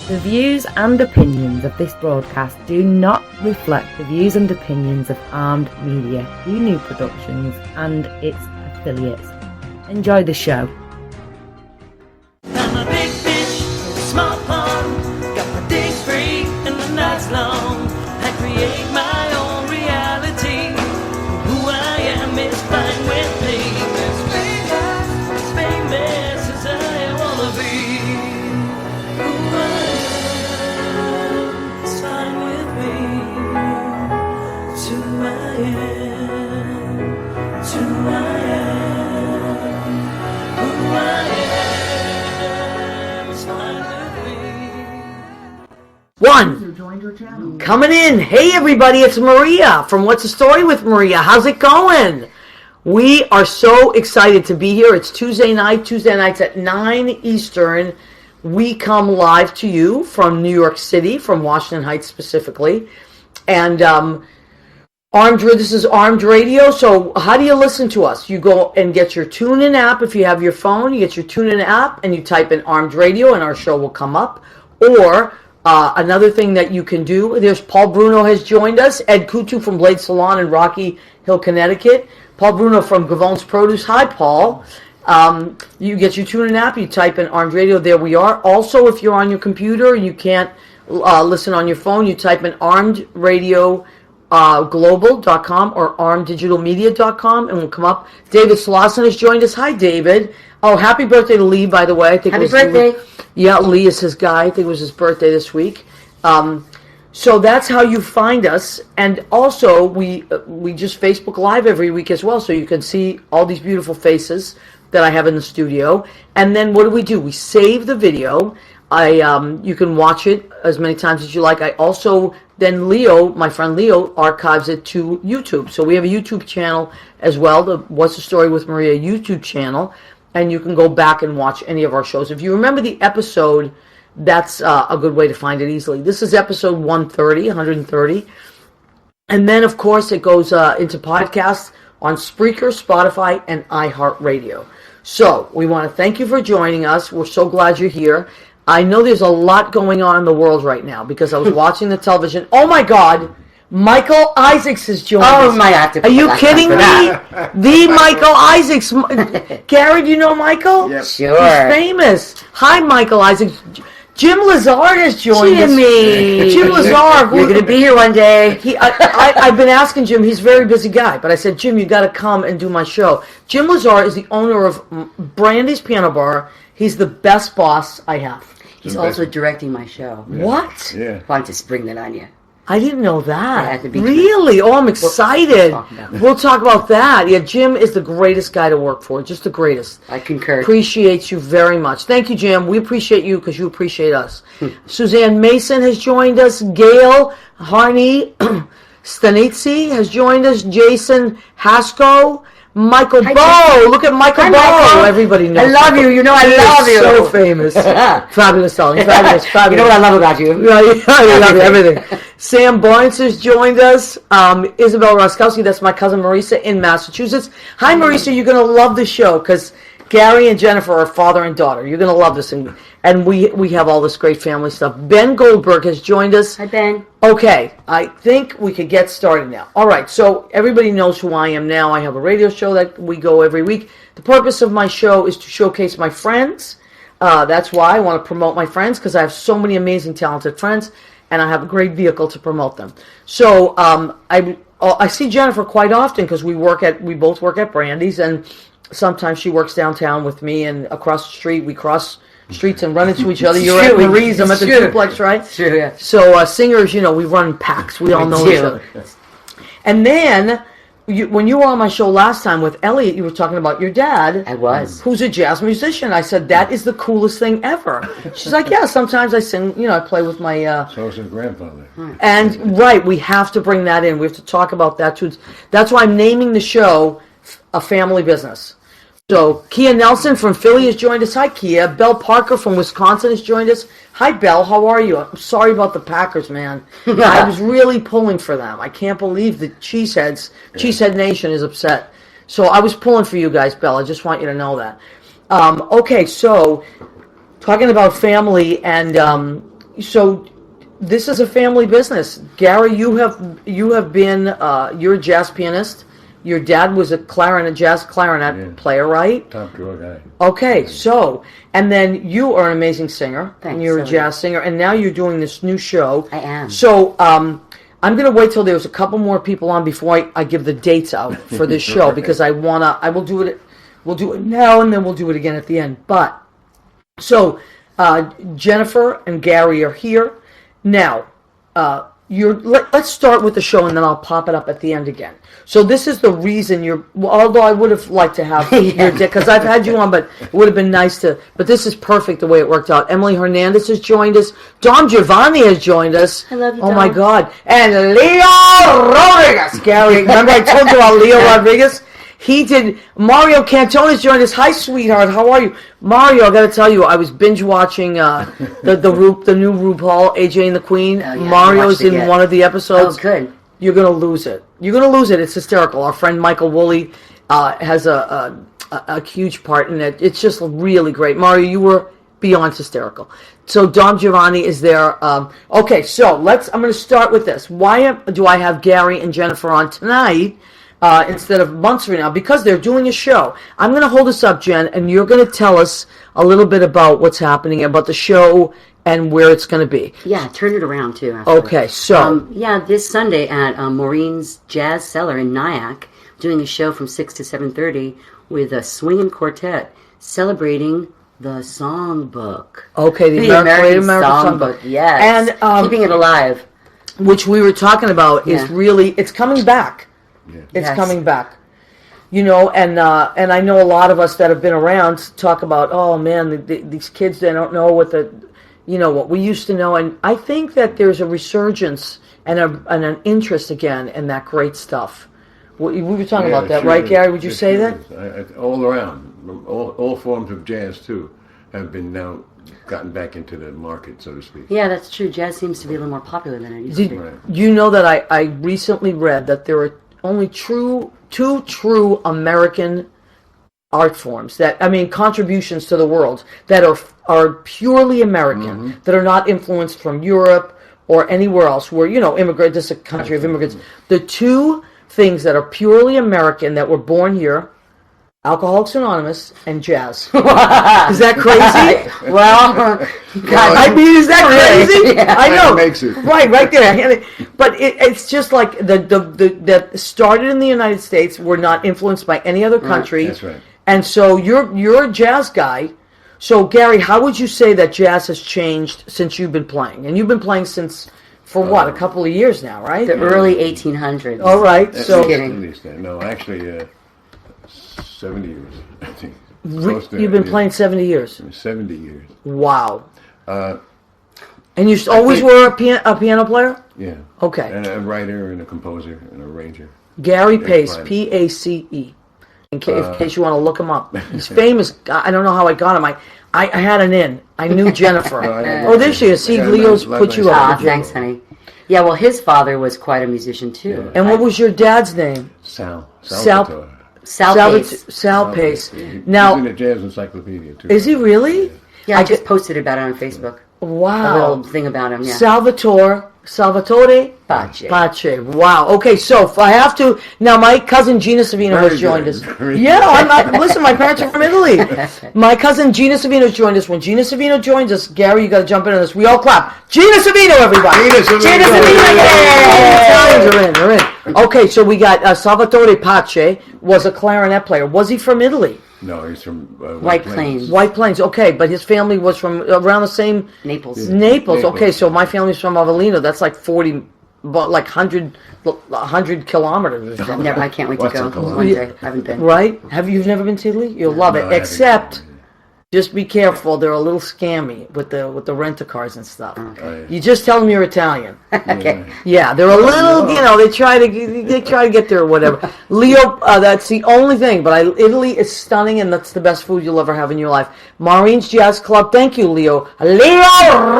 The views and opinions of this broadcast do not reflect the views and opinions of Armed Media, New Productions and its affiliates. Enjoy the show. I'm a big fish in a small pond. Got my days free and the nights long. I create my own reality. Who I am is fine with me. As famous as I wanna be. Who I am is fine with me. It's who I am. It's who I am. Who I am is fine with me. One. Coming in. Hey everybody, it's Maria from What's the Story with Maria. How's it going? We are so excited to be here. It's Tuesday nights at 9 Eastern. We come live to you from New York City, from Washington Heights specifically. And this is Armed Radio. So how do you listen to us? You go and get your TuneIn app. If you have your phone, you get your TuneIn app and you type in Armed Radio and our show will come up. Or another thing that you can do, there's Paul Bruno has joined us, Ed Kutu from Blade Salon in Rocky Hill, Connecticut, Paul Bruno from Gavon's Produce. Hi, Paul. You get your TuneIn app, you type in Armed Radio, there we are. Also, if you're on your computer and you can't listen on your phone, you type in armedradio.global.com or armeddigitalmedia.com and we'll come up. David Slauson has joined us. Hi, David. Oh, happy birthday to Lee, by the way. I think Happy birthday. Yeah, Lee is his guy. I think it was his birthday this week. So that's how you find us. And also, we just Facebook Live every week as well, so you can see all these beautiful faces that I have in the studio. And then what do? We save the video. You can watch it as many times as you like. I also, then Leo, my friend Leo, archives it to YouTube. So we have a YouTube channel as well, the What's the Story with Maria YouTube channel. And you can go back and watch any of our shows. If you remember the episode, that's a good way to find it easily. This is episode 130. And then, of course, it goes into podcasts on Spreaker, Spotify, and iHeartRadio. So we want to thank you for joining us. We're so glad you're here. I know there's a lot going on in the world right now because I was watching the television. Oh, my God. Michael Isaacs has joined us. Oh, my God. Are you kidding me? The Michael Isaacs. Gary, do you know Michael? Yep. Sure. He's famous. Hi, Michael Isaacs. Jim Lazard has joined us. Jim Lazard. You're going to be here one day. I've been asking Jim. He's a very busy guy. But I said, Jim, you got to come and do my show. Jim Lazard is the owner of Brandy's Piano Bar. He's the best boss I have. He's also directing my show. Yeah. What? Yeah. Wanted to spring that on you. I didn't know that. Yeah, at the beach. Really? Oh, I'm excited. We'll talk about that. Yeah, Jim is the greatest guy to work for. Just the greatest. I concur. Appreciate you very much. Thank you, Jim. We appreciate you because you appreciate us. Suzanne Mason has joined us. Gail Harney Stanitzi has joined us. Jason Haskell. Michael Bowe. Look at Michael Bowe. Everybody knows. I love you. You know I love you. So famous. Fabulous, darling. Fabulous. You know what I love about you? Yeah, I love everything. Sam Barnes has joined us. Isabel Roskowski, that's my cousin Marisa in Massachusetts. Hi, Marisa. You're going to love the show because Gary and Jennifer are father and daughter. You're going to love this. And we have all this great family stuff. Ben Goldberg has joined us. Hi, Ben. Okay, I think we could get started now. All right, so everybody knows who I am now. I have a radio show that we go every week. The purpose of my show is to showcase my friends. That's why I want to promote my friends because I have so many amazing, talented friends, and I have a great vehicle to promote them. So I see Jennifer quite often because we both work at Brandy's, and sometimes she works downtown with me, and across the street we cross streets and run into each other. You're at Marie's, I'm at the duplex, right? Sure, yeah. So singers, we run packs. We all know each other. And then, when you were on my show last time with Elliot, you were talking about your dad. I was. Who's a jazz musician. I said, that is the coolest thing ever. She's like, yeah, sometimes I sing, I play with my... So is his grandfather. And, right, we have to bring that in. We have to talk about that, too. That's why I'm naming the show A Family Business. So, Kia Nelson from Philly has joined us. Hi, Kia. Belle Parker from Wisconsin has joined us. Hi, Belle. How are you? I'm sorry about the Packers, man. I was really pulling for them. I can't believe the Cheeseheads, Cheesehead Nation is upset. So, I was pulling for you guys, Belle. I just want you to know that. Okay, so, talking about family and so this is a family business. Gary, you have been you're a jazz pianist. Your dad was a jazz clarinet player, right? Top drawer guy. Okay, so and then you are an amazing singer, Thanks, and you're a Sylvia. jazz singer, and now you're doing this new show. I am. So I'm going to wait till there's a couple more people on before I give the dates out for this show because I will do it. We'll do it now, and then we'll do it again at the end. But so Jennifer and Gary are here now. Let's start with the show, and then I'll pop it up at the end again. So this is the reason although I would have liked to have your because I've had you on, but it would have been nice to. But this is perfect the way it worked out. Emily Hernandez has joined us. Dom Giovanni has joined us. I love you, Oh Dom. my God! And Leo Rodriguez. Gary, remember I told you about Leo Rodriguez? He did. Mario Cantones joined us. Hi, sweetheart. How are you, Mario? I got to tell you, I was binge watching the new RuPaul, AJ and the Queen. Oh, yeah, I Mario's watched it in yet. one of the episodes. Oh, good. You're gonna lose it. You're gonna lose it. It's hysterical. Our friend Michael Woolley has a huge part in it. It's just really great. Mario, you were beyond hysterical. So Dom Giovanni is there. Okay, so I'm going to start with this. Why do I have Gary and Jennifer on tonight instead of months from now? Because they're doing a show. I'm going to hold this up, Jen, and you're going to tell us a little bit about what's happening, about the show, and where it's going to be. Yeah, turn it around too. Actually. Okay, so this Sunday at Maureen's Jazz Cellar in Nyack, doing a show from 6 to 7:30 with a swinging quartet celebrating the songbook. okay, the The American American Songbook. Songbook, yes. And keeping it alive. which we were talking about is Yeah. really it's coming back. Yeah. It's Yes. coming back. You know, and I know a lot of us that have been around talk about, oh man, these kids, they don't know what what we used to know. And I think that there's a resurgence and an interest again in that great stuff. We were talking about it that, sure right, is. Gary? Would you It say sure that? is. All around, all forms of jazz too have been now gotten back into the market, so to speak. Yeah, that's true. Jazz seems to be a little more popular than it used to Did be. Right. you know that I recently read that there are only two true American art forms contributions to the world that are purely American, that are not influenced from Europe or anywhere else where, this is a country of immigrants. The two things that are purely American that were born here, Alcoholics Anonymous and jazz. Is that crazy? Well, Is that crazy? Yeah. I know. That makes it. Right there. But it's just like that started in the United States, were not influenced by any other country. That's right. And so you're a jazz guy. So Gary, how would you say that jazz has changed since you've been playing? And you've been playing since for a couple of years now, right? the early 1800s. All right. At So least that. No, actually, 70 years, I think. Close to you've been yeah, playing 70 years. 70 years. Wow. Uh, And you always think- were a piano player? Yeah. Okay. And a writer and a composer and a arranger. Gary Pace, fine. Pace. In case you want to look him up, he's famous. I don't know how I got him. I had an in. I knew Jennifer. No, I know. Oh, there she is. See, Yeah, Leo's nice- put you nice- up. Ah, thanks, honey. Yeah, well, his father was quite a musician too. And what was your dad's name? Sal. Sal- Salvatore. Sal Pace. Sal Pace. He's Now, in the Jazz Encyclopedia, too. is he really? Yeah, I just posted about it on Facebook. A Wow. little thing about him. Yeah. Salvatore Pace. Pace. Wow. Okay, so if I have to now, my cousin Gina Savino Very has joined good. us. Very Yeah, listen, my parents are from Italy. My cousin Gina Savino has joined us. When Gina Savino joins us, Gary, you got to jump in on this. We all clap. Gina Savino, everybody. Gina Savino. Gina Savino. Yeah. Italians are in. Okay, so we got Salvatore Pace was a clarinet player. Was he from Italy? No, he's from White Plains. White Plains. Okay, but his family was from around the same Naples. Naples. Okay, Naples. so my family's from Avellino. That's like 40, but like 100 kilometers or something. I can't wait to What's go it called? one day. I haven't been. Right? You've never been to Italy? You'll love No, it. I haven't. Except, just be careful. They're a little scammy with the rent-a-cars and stuff. yeah. You just tell them you're Italian. Okay. Yeah, they're a little. They try to get there or whatever. Leo, that's the only thing. But Italy is stunning, and that's the best food you'll ever have in your life. Maureen's Jazz Club. Thank you, Leo. Leo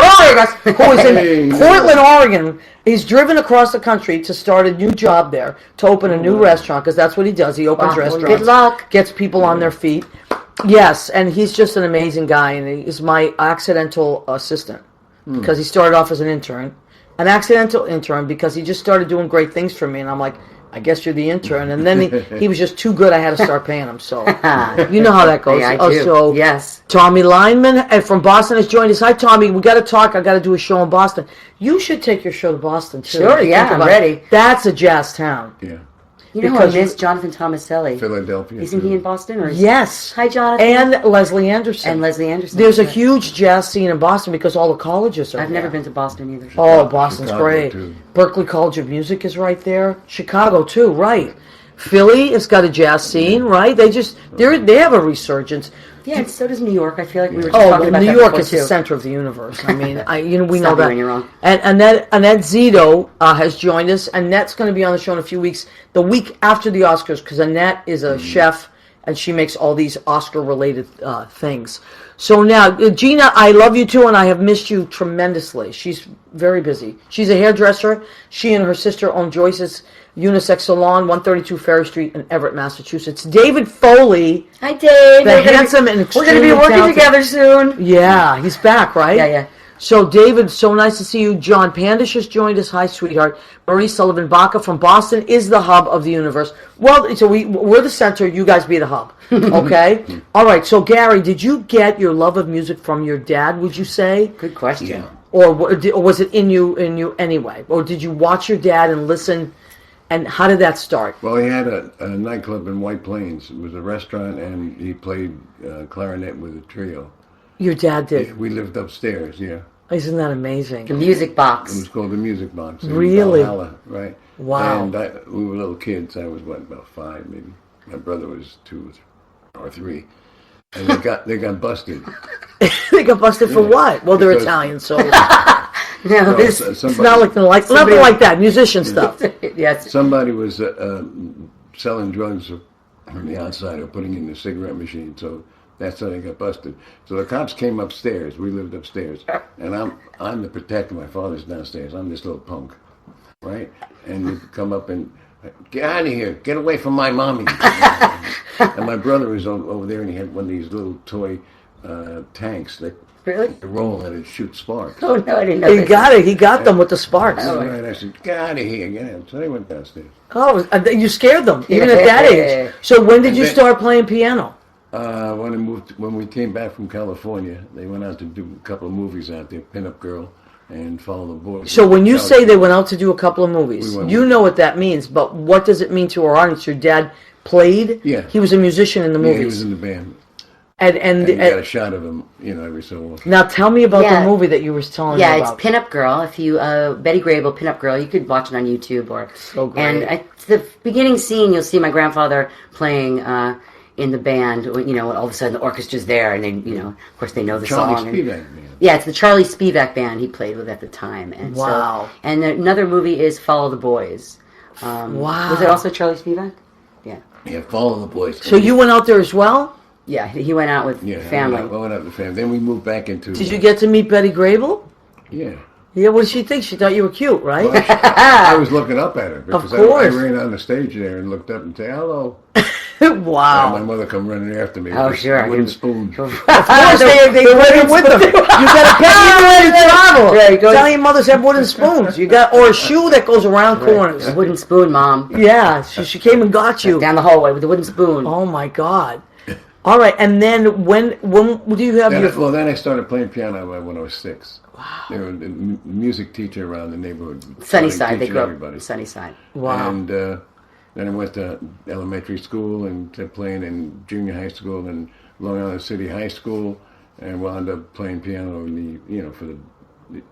Rodriguez, who is in Portland, Oregon. He's driven across the country to start a new job there, to open a new restaurant, because that's what he does. He opens Wow, well, restaurants. good luck. Gets people on their feet. Yes, and he's just an amazing guy, and he's my accidental assistant. because he started off as an intern, an accidental intern, because he just started doing great things for me, and I'm like, I guess you're the intern. And then he was just too good. I had to start paying him. So you know how that goes. Yeah, I do. So Yes. Tommy Lineman from Boston has joined us. Hi, Tommy. We got to talk. I got to do a show in Boston. You should take your show to Boston too. Sure, Think yeah, I'm about it. ready. That's a jazz town. Yeah. You know Because who I miss? Jonathan Tomaselli. Philadelphia. Isn't he in Boston? Or Yes. Hi, Jonathan. And Leslie Anderson. And Leslie Anderson. There's a Right. huge jazz scene in Boston because all the colleges are I've there. never been to Boston either. Oh, Boston's Chicago, great. too. Berklee College of Music is right there. Chicago too, right? Philly has got a jazz scene, right? They have a resurgence. Yeah, and so does New York. I feel like we were just Oh, talking about New that York before, is the too. center of the universe. I mean, we know Stop that. doing it wrong. And Annette Zito has joined us. Annette's going to be on the show in a few weeks, the week after the Oscars, because Annette is a chef and she makes all these Oscar-related things. So now, Gina, I love you too, and I have missed you tremendously. She's very busy. She's a hairdresser. She and her sister own Joyce's Unisex Salon, 132 Ferry Street in Everett, Massachusetts. David Foley, Hi, Dave. the handsome and We're going to be extremely working talented- together soon. Yeah, he's back, right? Yeah. So, David, so nice to see you. John Pandish has joined us. Hi, sweetheart. Marie Sullivan Baca from Boston is the hub of the universe. Well, so we're the center. You guys be the hub. Okay? All right. So, Gary, did you get your love of music from your dad, would you say? Good question. Yeah. Or was it in you anyway? Or did you watch your dad and listen? And how did that start? Well, he had a nightclub in White Plains. It was a restaurant, and he played clarinet with a trio. Your dad did. We lived upstairs, yeah. Isn't that amazing? The music It box. was called the Music Box. in Really? Valhalla, right. Wow. And we were little kids. I was, about 5 maybe. My brother was 2 or 3. And they got busted. They got busted for what? Well, they're Because- Italian, so No, this, it's not like nothing like that. Musician stuff. yes. Somebody was selling drugs from the outside or putting in the cigarette machine, so that's how they got busted. So the cops came upstairs. We lived upstairs, and I'm the protector. My father's downstairs. I'm this little punk, right? And they come up and get out of here, get away from my mommy. And my brother was over there, and he had one of these little toy tanks that Really? roll and it shoots sparks. Oh, no, I didn't know He this. got it. He got them with the sparks. Right, I said, get out of here, get out. So they went downstairs. Oh, you scared them even at that age. So when did you then- start playing piano? When we came back from California, they went out to do a couple of movies out there, Pinup Girl and Follow the Boys. So when you say they went out to do a couple of movies, We went- you know what that means. But what does it mean to our audience? Your dad played. Yeah. He was a musician in the yeah, he movies. was in the band, and and you got a shot of him, every so often. now tell me about Yeah. the movie that you were telling Yeah, me it's about. Pinup Girl. If you Betty Grable, Pinup Girl, you could watch it on YouTube or. So great. And at the beginning scene, you'll see my grandfather playing in the band. All of a sudden the orchestra's there, and they, of course, they know the Charlie song. and- Spivak, man. Yeah, it's the Charlie Spivak band he played with at the time. And Wow. So, and another movie is Follow the Boys. Wow. Was it also Charlie Spivak? Yeah. Yeah, Follow the Boys. So you went out there as well? Yeah, he went out with Yeah, family. I went out with the family. Then we moved back into. Did you get to meet Betty Grable? Yeah. Yeah, what did she think? She thought you were cute, right? Well, I was looking up at her because I course. ran on the stage there and looked up and said hello. And my Wow. mother come running after me. Oh, with sure. a wooden spoon. Of course, they went in with them. You got to pay even when you travel. Yeah, you go- Italian mothers have wooden spoons. Or a shoe that goes around corners. A wooden spoon, Mom. Yeah, she came and got you. Down the hallway with the wooden spoon. Oh my God. All right, and then when do you have your? Then I started playing piano when I was 6. Wow. There was a music teacher around the neighborhood. Sunnyside, they teaching grew up everybody. Sunnyside. Wow. And then I went to elementary school and kept playing in junior high school and Long Island City High School, and wound up playing piano in the for the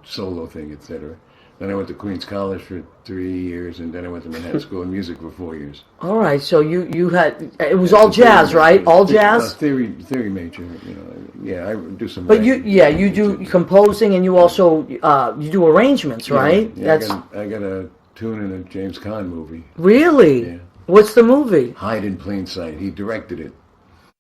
solo thing, etc. Then I went to Queens College for 3 years, and then I went to Manhattan School of Music for 4 years. All right, so you had it was all jazz, right? All jazz. Theory major. Yeah, I do some. But you writing do too. composing, and you also you do arrangements, right? Yeah, That's I got a tune in a James Caan movie, really. Yeah. What's the movie? Hide in Plain Sight. He directed it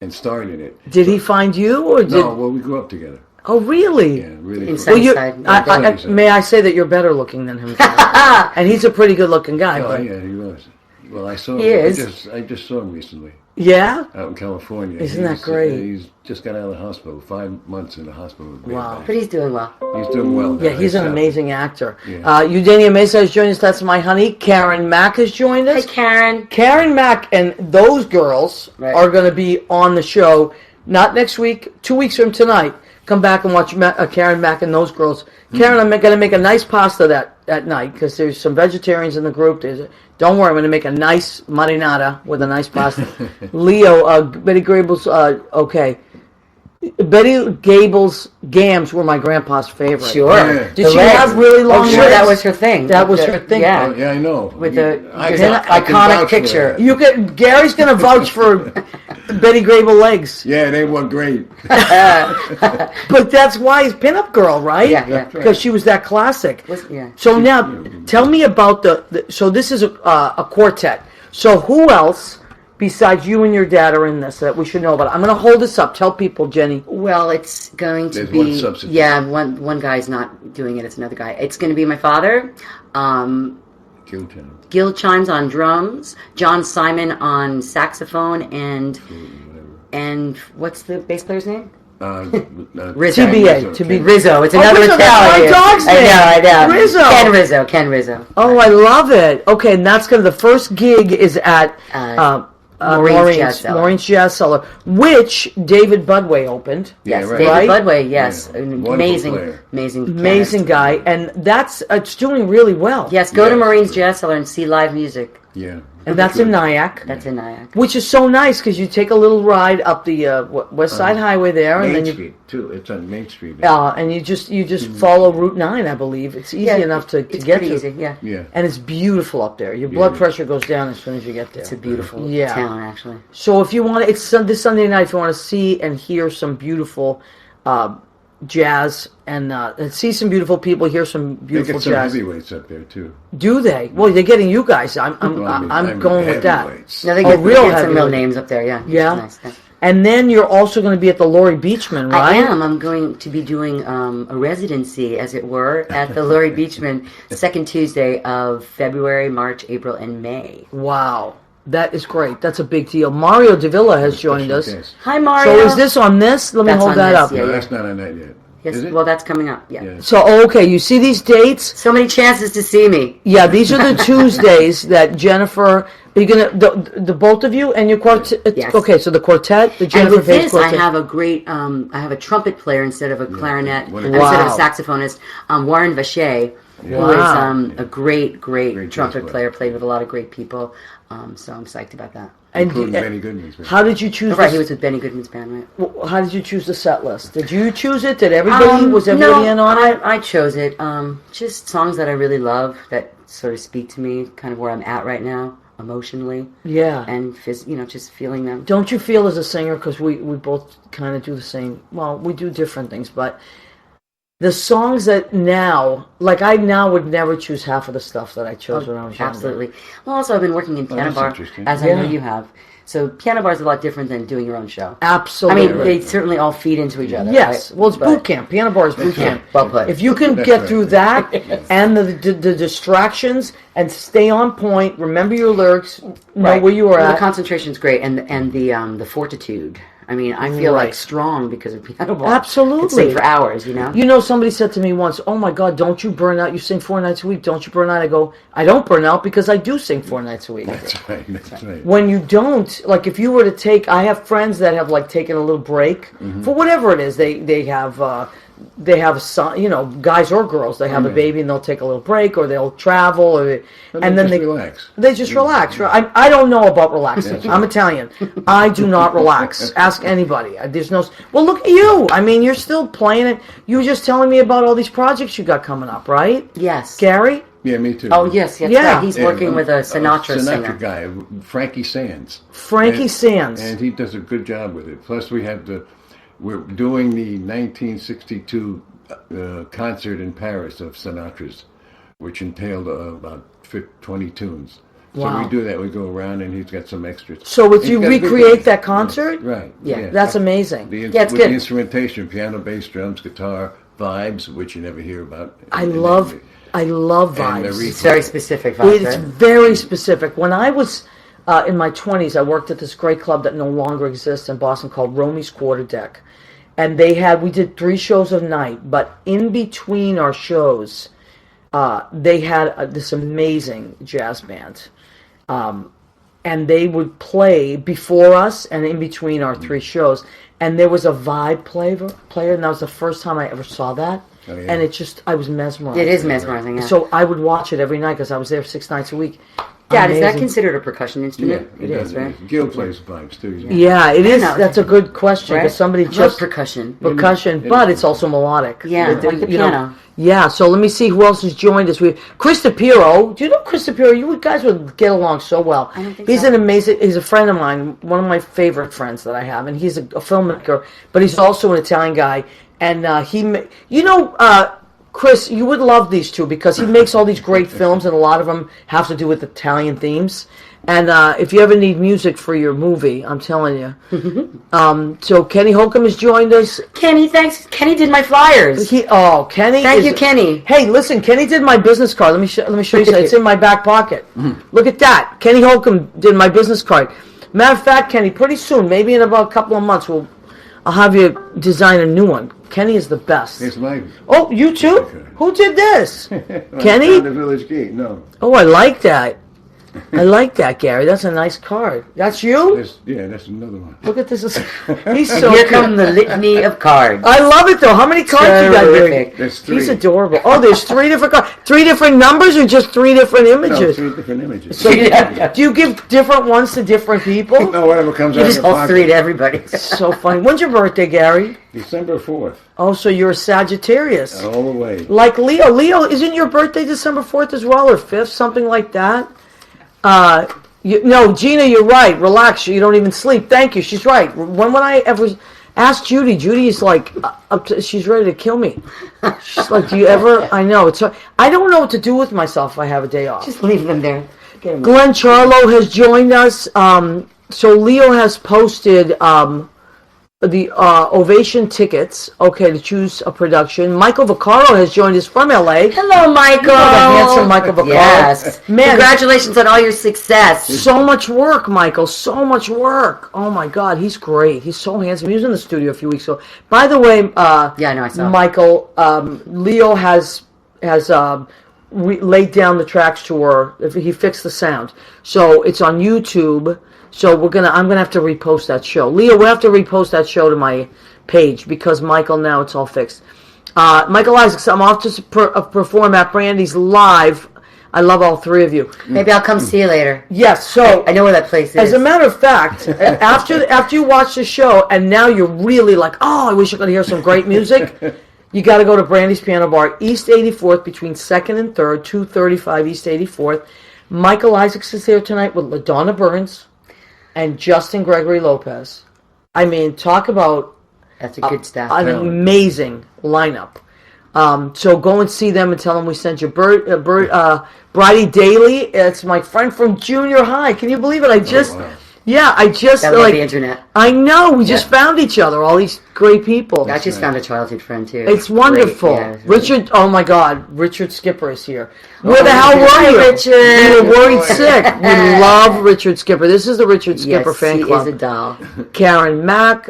and starred in it. Did he find you, or did? No, well, we grew up together. Oh, really? Yeah, really. In Well, you, Sunnyside. may I say that you're better looking than him, and he's a pretty good-looking guy. Oh, But yeah, he was. Well, I saw He him. is. I just saw him recently Yeah? out in California. Isn't that great? He's just got out of the hospital. 5 months in the hospital. Wow. But he's doing well. He's doing well. Yeah, he's an amazing actor. Yeah. Eugenia Mesa has joined us. That's my honey. Karen Mack has joined Hi, us. Karen. Karen Mack and those girls Right. are going to be on the show, not next week, 2 weeks from tonight. Come back and watch Karen Mack and those girls. Karen, I'm going to make a nice pasta that night because there's some vegetarians in the group. Don't worry, I'm going to make a nice marinara with a nice pasta. Leo, Betty Grable's, okay. Betty Gable's gams were my grandpa's favorite. Sure. Yeah. Did The she legs. have really long Oh, sure, legs? that was her thing. That was her thing. Yeah. Yeah, I know. With the I his can- I can vouch iconic for picture. that. Gary's going to vouch for Betty Grable legs. Yeah, they were great. But that's why he's pinup girl, right? Yeah, yeah. Because she was that classic. Yeah. So now, tell me about so this is a quartet. So who else besides you and your dad are in this that we should know about? I'm going to hold this up. Tell people, Jenny. Well, it's going to There's be one substitute. yeah. One guy's not doing it. It's another guy. It's going to be my father, Kill Channel. Gil Chimes on drums, John Simon on saxophone, and what's the bass player's name? Rizzo. TBA, to be Rizzo. It's Oh, another Rizzo, that's Italian. my dog's name. I know. Rizzo. Ken Rizzo. Oh, I love it. Okay, and that's going to, the first gig is at Maureen's Jazz Cellar. which David Budway opened. Yes, right. David Right? Budway. Yes, Yeah. an Wonderful amazing, player. amazing, Amazing pianist. guy, and it's doing really well. Yes, go to Yeah. Maureen's Jazz Cellar and see live music. Yeah. And that's in Nyack. That's in Nyack. Which is so nice because you take a little ride up the West Side Highway there, and Main then you Street, too. It's on Main Street. and you just follow Route 9, I believe. It's easy enough to it's get pretty to. easy. Yeah, Yeah. And it's beautiful up there. Your blood pressure goes down as soon as you get there. it's a beautiful Yeah. town, actually. So if you want, it's this Sunday night. If you want to see and hear some beautiful jazz and see some beautiful people, hear some They beautiful get some jazz. heavyweights up there, too. Do they? Well, they're getting you guys. I'm Well, I mean going with that. heavyweights. No, they Oh, get, real they get some heavy. real names up there. Yeah, Yeah? It's nice. And then you're also going to be at the Laurie Beachman, right? I am. I'm going to be doing a residency, as it were, at the Laurie Beachman, second Tuesday of February, March, April, and May. Wow. That is great. That's a big deal. Mario Davila has joined us. Yes. Hi, Mario. So is this on this? Let me That's hold on that this, up. yeah. No, that's not on that yet. Yes, Is it? well, that's coming up. Yeah. Yeah. So, okay, you see these dates? So many chances to see me. Yeah, these are the Tuesdays that Jennifer, are you going to, the both of you and your quartet? Yes. Okay, so the quartet, the And Jennifer with Page this, quartet. I have a great, I have a trumpet player instead of a clarinet, What a- instead of a Wow. saxophonist, Warren Vacher, who Wow. is a great Great trumpet jazz player, played with a lot of great people. So I'm psyched about that. Including And Benny Goodman's. how did you choose Right, he this? was with Benny Goodman's band, right? How did you choose the set list? Did you choose it? Did everybody, was everybody no, in on it? I chose it. Just songs that I really love that sort of speak to me, kind of where I'm at right now, emotionally, Yeah. and just feeling them. Don't you feel as a singer, because we both kind of do the same, well, we do different things, but the songs that now, like I now would never choose half of the stuff that I chose when I was younger. Absolutely. Well, also I've been working in piano that's bar, interesting. as I Yeah. know you have. So piano bar is a lot different than doing your own show. Absolutely. I mean, they certainly all feed into each other. Yes, right? well, it's But- boot camp. Piano bar is boot camp. Well put. If you can That's get right. through that and the distractions and stay on point, remember your lyrics, know where you are Well, the at. concentration's great, and the fortitude. I mean, I feel Right. like strong because of piano bar. Absolutely. I could sing for hours, you know. You know, somebody said to me once, "Oh my God, don't you burn out? You sing 4 nights a week. Don't you burn out?" I go, "I don't burn out because I do sing 4 nights a week." That's right. That's right. When you don't, like if you were to take, I have friends that have like taken a little break for whatever it is. They have a son, you know, guys or girls. They have a baby and they'll take a little break, or they'll travel, or and then just they relax. They just relax. I don't know about relaxing. I'm Italian. I do not relax. Ask anybody. There's no. Well, look at you. I mean, you're still playing it. You were just telling me about all these projects you got coming up, right? Yes. Gary. Yeah, me too. Oh yes, yes. Yeah. Right. He's Yeah, working with a Sinatra singer. guy, Frankie Sands. Frankie And- Sands. And he does a good job with it. Plus, we're doing the 1962 concert in Paris of Sinatra's, which entailed about 20 tunes. So Wow. we do that. We go around, and he's got some extras. So if He's you got a big recreate band. that concert, Right? Yeah. that's amazing. The, Yeah, it's with good. the instrumentation, piano, bass, drums, guitar, Vibes, which you never hear about. I love And vibes. Aretha. It's very specific vibes, It's right? very specific. When I was in my 20s, I worked at this great club that no longer exists in Boston called Romy's Quarter Deck. And we did 3 shows a night, but in between our shows, they had this amazing jazz band. And they would play before us and in between our 3 shows. And there was a vibe player, and that was the first time I ever saw that. Oh, yeah. And I was mesmerized. It is mesmerizing, yeah. So I would watch it every night because I was there 6 nights a week. Dad, is that Amazing. considered a percussion Yeah, instrument? it is, right? Gil plays vibes too. Yeah, it is. know. That's a good question Right? because somebody I love just percussion. percussion, but it's also melodic. Yeah, like the you know. piano. Yeah, so let me see who else has joined us. We have Chris DePiero. Do you know Chris DePiero? You guys would get along so well. I don't think he's so. an amazing. He's a friend of mine, one of my favorite friends that I have, and he's a filmmaker, but he's also an Italian guy. And Chris, you would love these two because he makes all these great films, and a lot of them have to do with Italian themes. And if you ever need music for your movie, I'm telling you. So Kenny Holcomb has joined us. Kenny, thanks. Kenny did my flyers. Kenny. Thank you, Kenny. Hey, listen, Kenny did my business card. Let me show you something. It's in my back pocket. Look at that. Kenny Holcomb did my business card. Matter of fact, Kenny, pretty soon, maybe in about a couple of months, I'll have you design a new one. Kenny is the best. It's mine. Oh, you too? Who did this? Kenny? The Village Gate. No. Oh, I like that. I like that, Gary. That's a nice card. That's you? That's another one. Look at this. He's so Here cute. come the litany of cards. I love it though. How many cards you got? Terrific. There's 3. He's adorable. Oh, there's 3 different cards. 3 different numbers or just 3 different No, images? 3 different images. So do you give different ones to different people? No, whatever comes out of Just your all 3 to pocket. everybody. So funny. When's your birthday, Gary? December 4th. Oh, so you're a Sagittarius. All the way. Like Leo. Leo, isn't your birthday December 4th as well, or 5th, something like that? No, Gina, you're right. Relax. You don't even sleep. Thank you. She's right. When would I ever ask Judy? Judy is like, she's ready to kill me. She's like, do you ever? I know. I don't know what to do with myself if I have a day off. Just leave them there. Glenn Charlo has joined us. So Leo has posted the Ovation tickets, to choose a production. Michael Vaccaro has joined us from LA. Hello, Michael. The handsome Michael Vaccaro. Yes. Man, Congratulations on all your success. so much work, Michael. So much work. Oh my God, he's great. He's so handsome. He was in the studio a few weeks ago. By the way, Yeah, I know, I saw. Michael, Leo has laid down the tracks to her. He fixed the sound, so it's on YouTube. So I'm gonna have to repost that show. Leo, we'll have to repost that show to my page because Michael, now it's all fixed. Michael Isaacs, I'm off to perform at Brandy's live. I love all 3 of you. Maybe I'll come see you later. Yes, so I know where that place is. as a matter of fact, after you watch the show and now you're really like, oh, I wish I could hear some great music, you got to go to Brandy's Piano Bar, East 84th, between 2nd and 3rd, 235 East 84th. Michael Isaacs is there tonight with LaDonna Burns and Justin Gregory Lopez. I mean, talk about That's a good stuff. an amazing lineup. So go and see them and tell them we sent you. Bridie Daly, it's my friend from junior high. Can you believe it? I just I love the internet. I know, we just found each other, all these great people. I just found a childhood friend, too. It's wonderful. Great. Yeah, it's really- Richard, oh my God, Richard Skipper is here. Where the hell were you? Richard. You were worried sick. We love Richard Skipper. This is the Richard Skipper Yes, fan he club. is a doll. Karen Mack,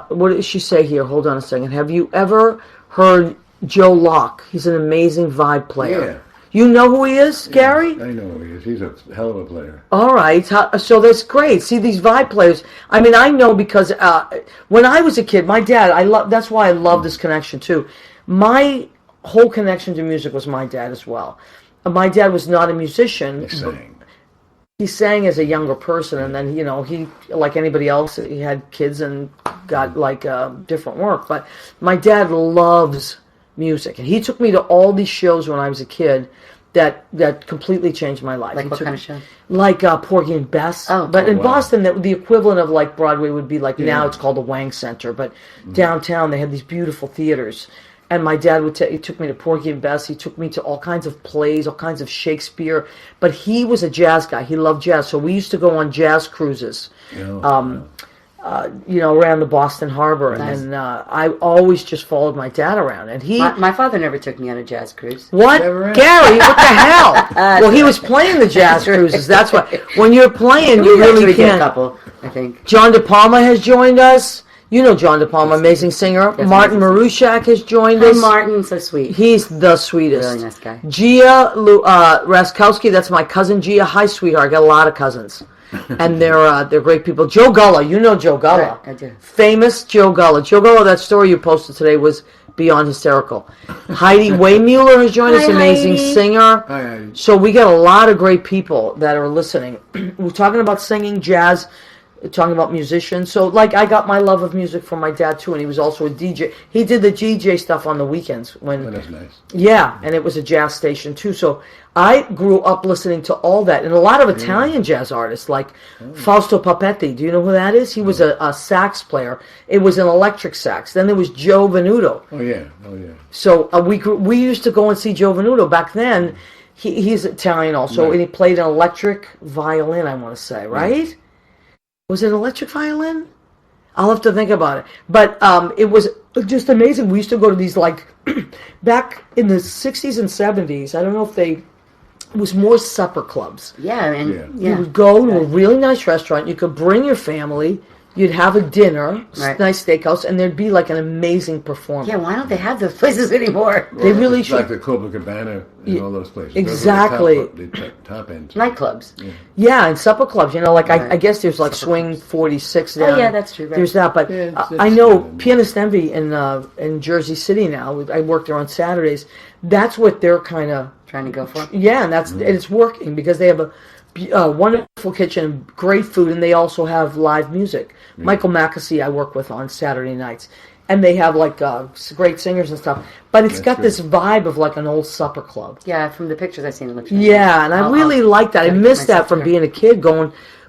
what did she say here? Hold on a second. Have you ever heard Joe Locke? He's an amazing vibe player. Yeah. You know who he is, Gary? I know who he is. He's a hell of a player. All right, so that's great. See, these vibe players. I mean, I know because when I was a kid, my dad. That's why I love this connection too. My whole connection to music was my dad as well. My dad was not a musician. He sang. He sang as a younger person, and then he, like anybody else, he had kids and got different work. But my dad loves music, and he took me to all these shows when I was a kid that completely changed my life. Like what kind of show? Like Porgy and Bess. Oh, but in wow. Boston, the equivalent of like Broadway would be like now it's called the Wang Center, but downtown they had these beautiful theaters. And my dad he took me to Porgy and Bess. He took me to all kinds of plays, all kinds of Shakespeare. But he was a jazz guy. He loved jazz, so we used to go on jazz cruises. around the Boston Harbor, Nice. and I always just followed my dad around, and he. My father never took me on a jazz cruise. What? Never has. Gary, what the hell? Well, he was playing the jazz cruises. That's why. When you're playing, you really Actually did a can't. couple, I think. John De Palma has joined us. You know John De Palma, amazing singer. Yes, Martin amazing Marushak has joined Hi, us. Martin, so sweet. He's the sweetest. Really nice guy. Gia Raskowski, that's my cousin Gia. Hi, sweetheart. I got a lot of cousins, and they're great people. Joe Gullah, you know Joe Gullah. Right, I do. Famous Joe Gullah. Joe Gullah, that story you posted today was beyond hysterical. Heidi Waymuller has joined us, Hi, amazing Heidi. singer. Hi. So we got a lot of great people that are listening. We're talking about singing, jazz, talking about musicians. So, like, I got my love of music from my dad too, and he was also a DJ. He did the DJ stuff on the weekends when. Oh, that's nice. Yeah, and it was a jazz station too. So I grew up listening to all that, and a lot of Italian jazz artists like Fausto Papetti. Do you know who that is? He was a sax player. It was an electric sax. Then there was Joe Venuto. Oh yeah. So we used to go and see Joe Venuto back then. He's Italian also, Right. and he played an electric violin. I want to say, right? Was it an electric violin? I'll have to think about it. But it was just amazing. We used to go to these, like, back in the 60s and 70s. I don't know if it was more supper clubs. Yeah, and Yeah. You yeah. would go to a really nice restaurant. You could bring your family. You'd have a dinner, Right. nice steakhouse, and there'd be, like, an amazing performance. Yeah, why don't they have those places anymore? They really It's should. like the Copacabana and all those places. Those are Exactly. the top ends. Nightclubs. Yeah, and supper clubs. Like, Right. I guess there's, like, Swing 46 Oh, down. yeah, that's true, right. There's that. But Yeah, it's I know good. Pianist Envy in Jersey City now. I work there on Saturdays. That's what they're kind of... Trying to go for. Yeah, and and it's working because they have a wonderful kitchen, great food, and they also have live music. Michael Mackesy I work with on Saturday nights, and they have like great singers and stuff. But it's got good. this vibe of like an old supper club. Yeah, from the pictures I've seen, it looks. Yeah, and I really like that. I dedicate missed that myself from to being a kid.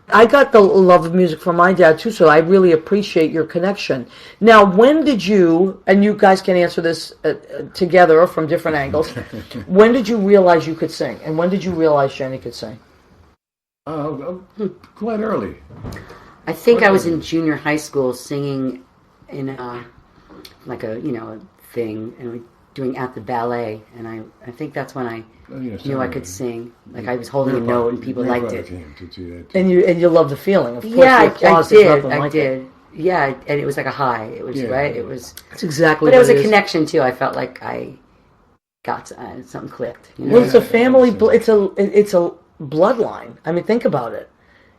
I got the love of music from my dad too, so I really appreciate your connection. Now, when did you, and you guys can answer this together or from different angles, when did you realize you could sing? And when did you realize Jenny could sing? Quite early. I think I was in junior high school singing in like a thing, and we doing at the ballet, and I think that's when I knew I could sing. Like I was holding a note and people liked it. Came to see that too. And you love the feeling, of course. Yeah, the applause is nothing I like it. did. Yeah, and it was like a high. It was Yeah. right. It was, That's exactly but it what was it a is. connection too. I felt like I got something clicked. You know? Well, it's a family. It's a bloodline. I mean, think about it.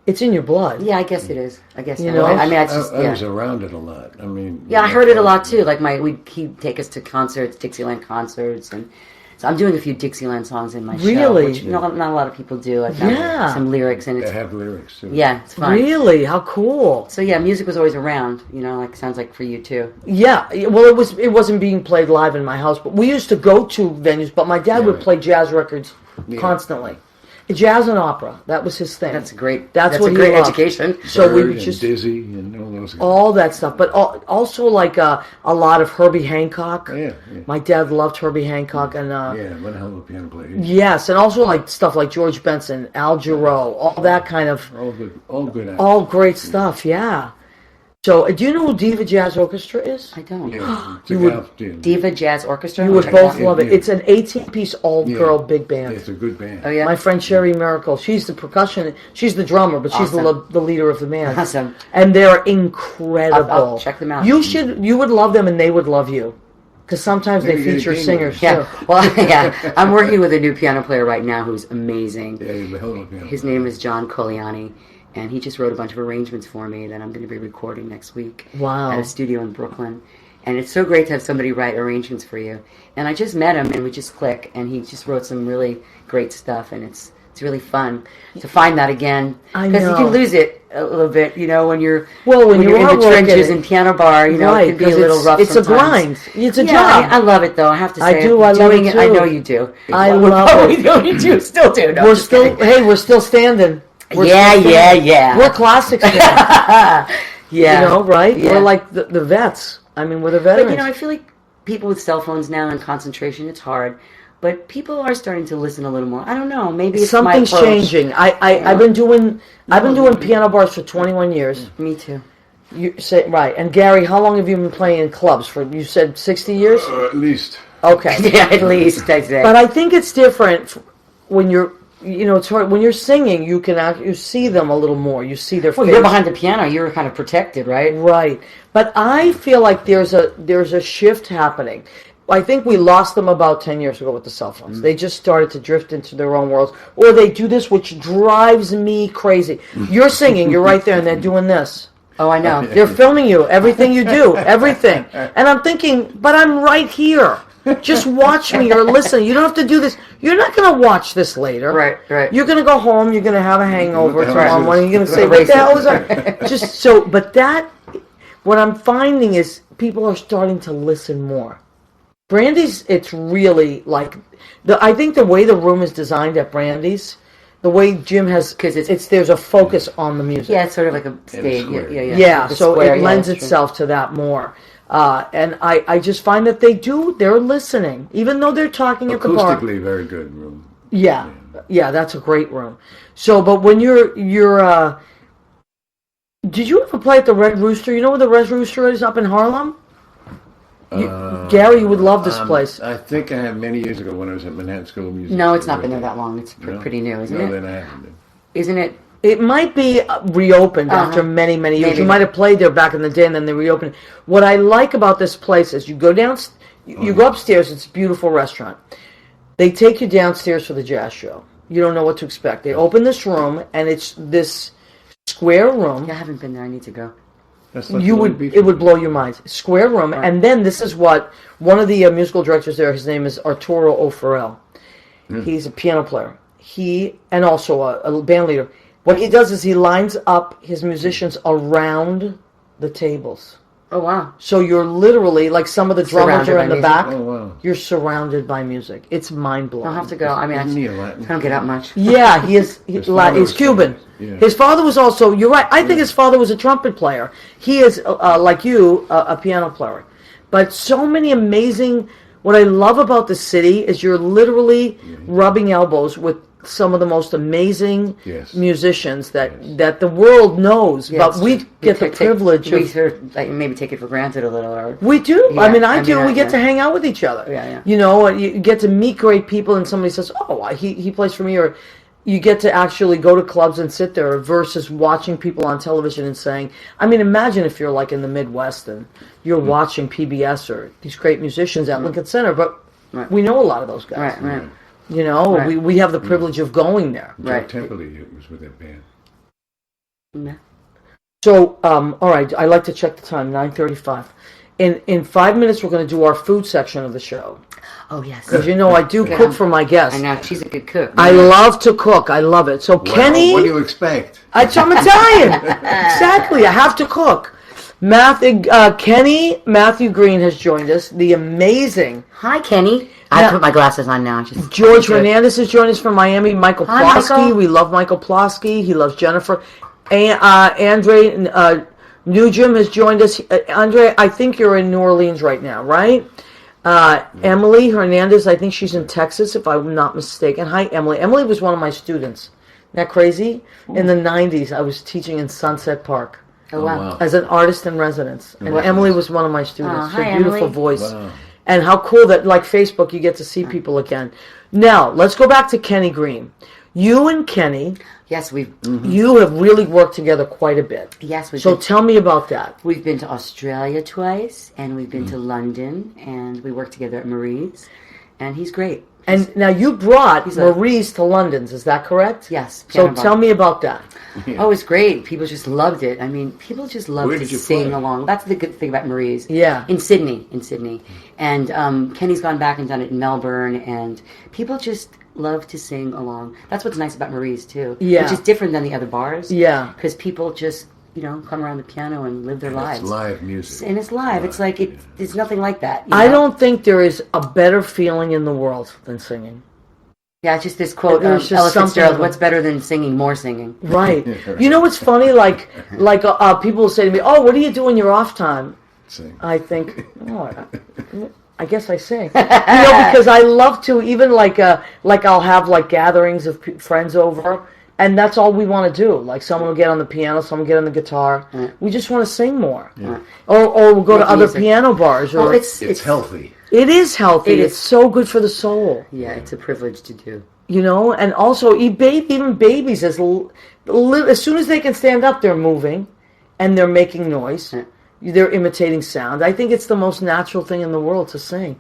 It's in your blood. Yeah, I guess it is. I guess You so. know? I mean, I just I yeah. was around it a lot. I mean, Yeah, I heard it a lot too. Like he'd take us to concerts, Dixieland concerts, and so I'm doing a few Dixieland songs in my show, Really? which not a lot of people do. I found Yeah. some lyrics, and They it's have lyrics too. yeah, it's fun. Really? How cool. So yeah, music was always around. Like sounds like for you too. Yeah, well, it wasn't being played live in my house, but we used to go to venues. But my dad would right. play jazz records constantly, jazz and opera. That was his thing. That's great. That's what a he great loved. education. So we Bird would and just Dizzy and all those. all that stuff, but also like a lot of Herbie Hancock. Yeah. My dad loved Herbie Hancock, and Yeah, what a hell of a piano player. yes, and also like stuff like George Benson, Al Jarreau, all that kind of All good. actors. all great stuff. Yeah. So, do you know who Diva Jazz Orchestra is? I don't. Yeah, it's You a would- golf team. Diva Jazz Orchestra. You would Check it both out. love it. Yeah. It's an 18-piece all-girl big band. It's a good band. Oh yeah. My friend Sherry Miracle, she's the percussion, she's the drummer, but she's Awesome. the leader of the band. Awesome. And they're incredible. I'll check them out. You would love them, and they would love you, because sometimes they Maybe get a feature game singers with Yeah. too. Well, yeah. I'm working with a new piano player right now who's amazing. Yeah, he's a hell of a piano. His name is John Coliani, and he just wrote a bunch of arrangements for me that I'm going to be recording next week Wow. at a studio in Brooklyn. And it's so great to have somebody write arrangements for you. And I just met him, and we just click, and he just wrote some really great stuff, and it's really fun to find that again. I Because you know. can lose it a little bit, when you're When you're you in are the trenches working- in piano bar, it Right, can be a 'cause little rough it's a sometimes. grind. It's a Yeah, job. I love it though. I have to say, I do, I love doing it I too. know you do. I love it. You do. Still do. No, We're I'm just still, kidding. we're still standing. We're Yeah, still standing. yeah. We're classics fans. Yeah. You know, right? Yeah. We're like the vets. I mean, we're the But veterans. I feel like people with cell phones now and concentration, it's hard. But people are starting to listen a little more. I don't know. Maybe it's Something's my approach. changing. I've been doing piano bars for 21 years, Me too. You say right. And Gary, how long have you been playing in clubs for? You said 60 years. At least. Okay. Yeah, at least I'd say. But I think it's different when you're, it's hard when you're singing. You can you see them a little more. You see their Well, face. you're behind the piano. You're kind of protected, right? Right. But I feel like there's a shift happening. I think we lost them about 10 years ago with the cell phones. They just started to drift into their own worlds. Or they do this, which drives me crazy. You're singing, you're right there, and they're doing this. Oh, I know. They're filming you, everything you do, everything. And I'm thinking, but I'm right here. Just watch me or listen. You don't have to do this. You're not going to watch this later. Right. You're going to go home, you're going to have a hangover What the hell tomorrow is morning. You're going to say, what the hell is that? Just so, but that, what I'm finding is people are starting to listen more. Brandy's, it's really like, I think the way the room is designed at Brandy's, the way Jim has, because there's a focus on the music. Yeah, it's sort of like a stage. square. Yeah, The so square, it lends that's true. itself to that more. And I just find that they're listening, even though they're talking at the bar. Acoustically, very good room. Yeah, that's a great room. So, but when you're did you ever play at the Red Rooster? You know where the Red Rooster is up in Harlem? Gary, you would love this place. I think I have many years ago when I was at Manhattan School of Music. No, it's not been there that long. It's No? pretty new, isn't No, it? then I haven't been. Isn't it? It might be reopened after many, many years. Maybe. You might have played there back in the day, and then they reopened. What I like about this place is you go down, you go upstairs. It's a beautiful restaurant. They take you downstairs for the jazz show. You don't know what to expect. They open this room, and it's this square room. Yeah, I haven't been there. I need to go. That's like You the would, one beach it would room. blow your mind. Square room, and then this is what one of the musical directors there. His name is Arturo O'Farrell. He's a piano player. He and also a band leader. What he does is he lines up his musicians around the tables. Oh, wow. So you're literally, like some of the drummers Surrounded are by in the music. back. Oh, wow. You're surrounded by music. It's mind-blowing. I'll have to go. I mean, Isn't he a I Latin? don't get out much. Yeah, he is. His father He's was Cuban. famous. Yeah. His father was also. You're right. I think his father was a trumpet player. He is, like you, a piano player. But so many amazing. What I love about the city is you're literally rubbing elbows with some of the most amazing Yes. musicians that the world knows. Yeah, but it's we true. get the privilege We of. sort of, like, maybe take it for granted a little. Or We do. Yeah, I mean, I I do. mean, We get to yeah. hang out with each other. Yeah. You know, you get to meet great people, and somebody says, "Oh, he plays for me," or you get to actually go to clubs and sit there versus watching people on television and saying, I mean, imagine if you're like in the Midwest and you're watching PBS or these great musicians at Lincoln Center, but we know a lot of those guys. Right. You know, Right. we have the privilege of going there. Joe Right. Temperley was with that band. Yeah. So, all right, I like to check the time, 9:35. In 5 minutes, we're going to do our food section of the show. Oh, yes. Because, you know, I do cook for my guests. I know. She's a good cook. I love to cook. I love it. So, Wow, Kenny... what do you expect? I'm Italian. Exactly. I have to cook. Kenny Matthew Green has joined us. The amazing Hi, Kenny. I Now- put my glasses on now. Just George good. Hernandez has joined us from Miami. Michael Hi, Plosky. Michael. We love Michael Plosky. He loves Jennifer. Andre Nugent has joined us. Andre, I think you're in New Orleans right now, right? Emily Hernandez, I think she's in Texas, if I'm not mistaken. Hi, Emily. Emily was one of my students. Isn't that crazy? In the 90s, I was teaching in Sunset Park. Oh, wow. As an artist in residence. And Emily was one of my students. Oh, She had hi, a beautiful Emily. voice. Wow. And how cool that, like Facebook, you get to see people again. Now, let's go back to Kenny Green. You and Kenny, Yes, we've you have really worked together quite a bit. So been, tell me about that. we've been to Australia twice, and we've been to London, and we worked together at Marie's, and he's great. And now you brought He's a- Marie's to London's, is that correct? Yes. So piano bar. tell me about that. Oh, it's great. People just loved it. I mean, people just love Where to did you sing play? along. That's the good thing about Marie's. Yeah. In Sydney. And Kenny's gone back and done it in Melbourne, and people just love to sing along. That's what's nice about Marie's, too. Yeah. Which is different than the other bars. Yeah. Because people just, come around the piano and live their lives. It's live music. And it's live. It's like, there's nothing like that. I don't think there is a better feeling in the world than singing. Yeah, it's just this quote, There's just Ella something Fitzgerald, about- what's better than singing? More singing. Right. You know what's funny? Like people will say to me, "Oh, what do you do in your off time?" Sing. I think, I guess I sing. Because I love to, even like I'll have like gatherings of friends over, And that's all we want to do. Like someone will get on the piano, someone will get on the guitar. We just want to sing more. Or we'll go to Make other music. piano bars. Or Well, It's healthy. it is healthy. It is. It's so good for the soul. Yeah, it's a privilege to do. You know, and also even babies, as soon as they can stand up, they're moving, and they're making noise. They're imitating sound. I think it's the most natural thing in the world to sing.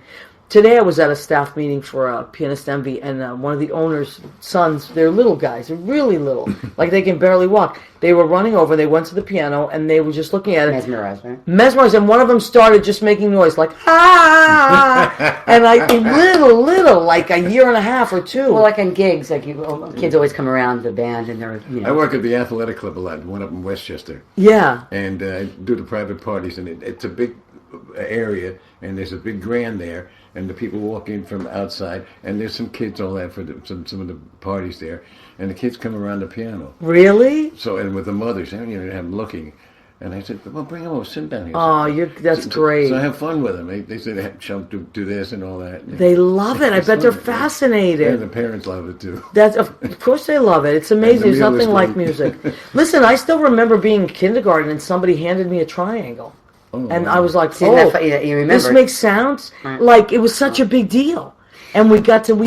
Today I was at a staff meeting for Pianist Envy, and one of the owner's sons, they're little guys, they're really little, like they can barely walk. They were running over, they went to the piano, and they were just looking at it. Mesmerized, right? Mesmerized, and one of them started just making noise, like, ah! And little, like a year and a half or two. Well, like on gigs, like kids always come around the band and they're, I work at the athletic club a lot, one up in Westchester, Yeah. and I do the private parties, and it's a big area, and there's a big grand there, and the people walk in from outside, and there's some kids all that for some of the parties there, and the kids come around the piano. Really? So, and with the mothers, and you know, have them looking, and I said, "Well, bring them over, sit down here." Oh, that's great. So I have fun with them. They said, "Do this and all that." They love it. I It's bet they're fun. fascinated. And the parents love it too. That's of course they love it. It's amazing. And the There's meal is nothing like great. music. Listen, I still remember being in kindergarten and somebody handed me a triangle, Oh, and wow. I was like, See, "Oh, you remember. this makes sounds." Like it was such a big deal, and we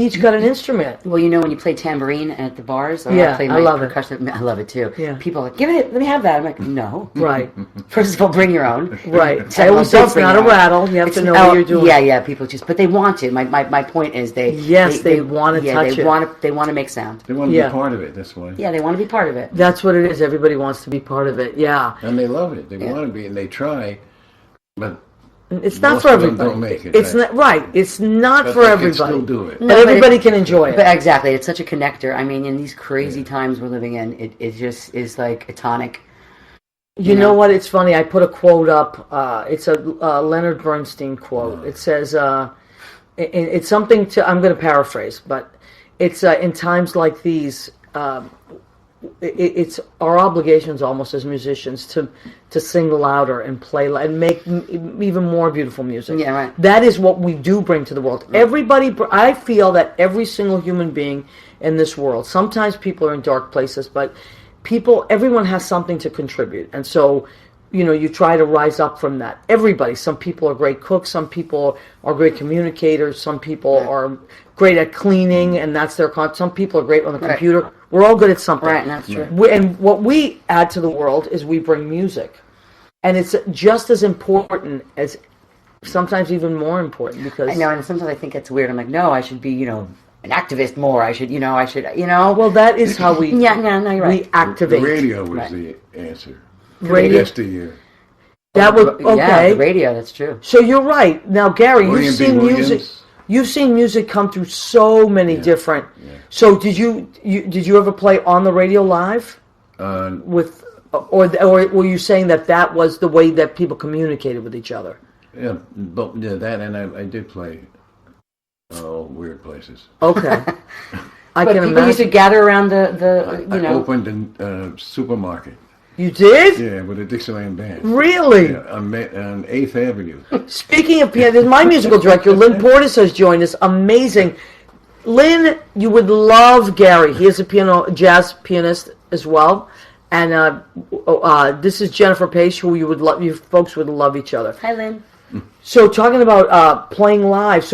each got an instrument. Well, you know, when you play tambourine at the bars, or Yeah, play I my love it. percussion, I love it too. Yeah. People are like, let me have that. I'm like, no. Right, First of all, bring your own. right. Second of all, I always say don't it's bring not your a own. rattle. You have to know Oh, what you're doing. Yeah. People just, but they want to. My point is they want to touch they it. They want to make sound. They want to Yeah. be part of it. That's why. Yeah, they want to be part of it. That's what it is. Everybody wants to be part of it. Yeah, And they love it. They want to be, and they try, but it's not most for of them everybody. don't make it, It's right. not right. It's not But for they can everybody. still do it. But No, but everybody can enjoy it. But exactly, it's such a connector. I mean, in these crazy times we're living in, it just is like a tonic. You know what? It's funny. I put a quote up. It's a Leonard Bernstein quote. It says, it's something to, I'm going to paraphrase, but it's in times like these, it's our obligations almost as musicians to sing louder and play and make even more beautiful music. Yeah, right. That is what we do bring to the world. Everybody, I feel that every single human being in this world, sometimes people are in dark places, but everyone has something to contribute. And so, you know, you try to rise up from that. Everybody, some people are great cooks, some people are great communicators, some people are great at cleaning, and that's their some people are great on the computer. We're all good at something. Right, and that's true. And what we add to the world is we bring music. And it's just as important as, sometimes even more important, because... I know, and sometimes I think it's weird. I'm like, no, I should be, an activist more. I should. Well, that is how we... Yeah, no, you're right. We activate. The radio was Right. the answer. Radio. Yesteryear. That would... Yeah, Okay. the radio, that's true. So you're right. Now, Gary, William you've B. seen Williams. music. You've seen music come through so many different. So did you ever play on the radio live with, or were you saying that was the way that people communicated with each other? Yeah, but that, and I did play weird places. Okay, I But can people used to imagine. gather around the I opened a supermarket. You did? Yeah, with a Dixieland band. Really? Yeah, on 8th Avenue. Speaking of piano, my musical director, Lynn Portis, has joined us. Amazing. Lynn, you would love Gary. He is a jazz pianist as well. And this is Jennifer Pace, who you folks would love each other. Hi, Lynn. So talking about playing live,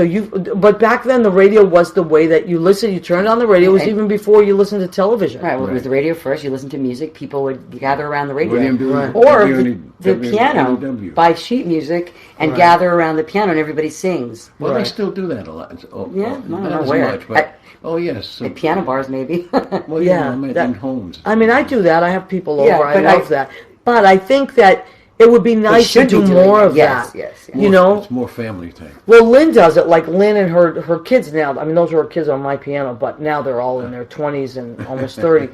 but back then the radio was the way that you listened. You turned on the radio. It was even before you listened to television. Right, well, it was the radio first. You listen to music. People would gather around the radio. William B. Or WNEW. the piano, buy sheet music, and gather around the piano, and everybody sings. Well, they still do that a lot. Yeah, I don't not know as where. much, but yes. So, At piano bars, maybe. well, Yeah, I mean, that- in homes. I mean, I do that. I have people over. Yeah, I but love that. But I think that it would be nice to should be do doing more it. of Yes, that. yes. You know? It's more family time. Well, Lynn does it. Like Lynn and her kids now. I mean, those are her kids on my piano, but now they're all in their 20s and almost 30.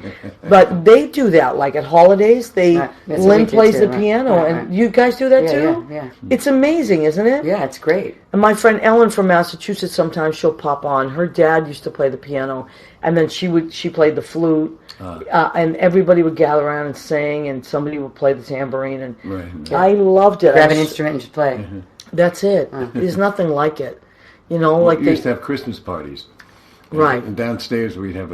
But they do that. Like at holidays, Right. That's what Lynn we did plays too, the right. piano, Right, and right. you guys do that Yeah, too. yeah. It's amazing, isn't it? Yeah, it's great. And my friend Ellen from Massachusetts, sometimes she'll pop on. Her dad used to play the piano, and then she played the flute, and everybody would gather around and sing, and somebody would play the tambourine, and Right. I loved it. Grab an instrument and just play. Mm-hmm. That's it. There's nothing like it. You know, like We used to have Christmas parties. Right. And downstairs we'd have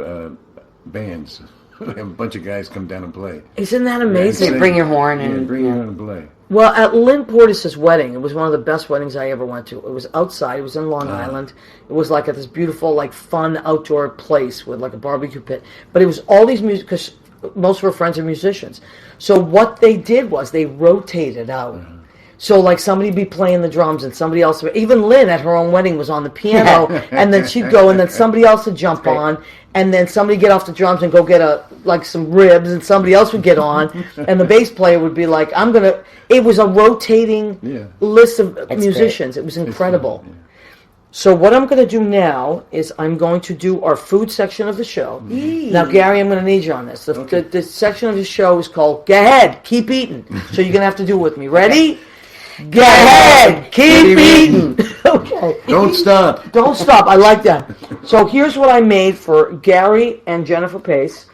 bands. have a bunch of guys come down and play. Isn't that You amazing? bring your horn Yeah, and bring it on and play. Well, at Lynn Portis's wedding, it was one of the best weddings I ever went to. It was outside. It was in Long Island. It was like at this beautiful, like, fun outdoor place with like a barbecue pit. But it was all these music, because most of her friends are musicians. So what they did was they rotated out. So like somebody be playing the drums and somebody else, even Lynn at her own wedding was on the piano, and then she'd go and then somebody else would jump on, and then somebody get off the drums and go get some ribs, and somebody else would get on, and the bass player would be like, it was a rotating list of musicians. Great. It was incredible. Fun, yeah. So what I'm going to do now is I'm going to do our food section of the show. Now, Gary, I'm going to need you on this. The section of the show is called, go ahead, keep eating. So you're going to have to do it with me. Ready? Go ahead, keep eating. Okay. Don't stop. Don't stop. I like that. So here's what I made for Gary and Jennifer Pace.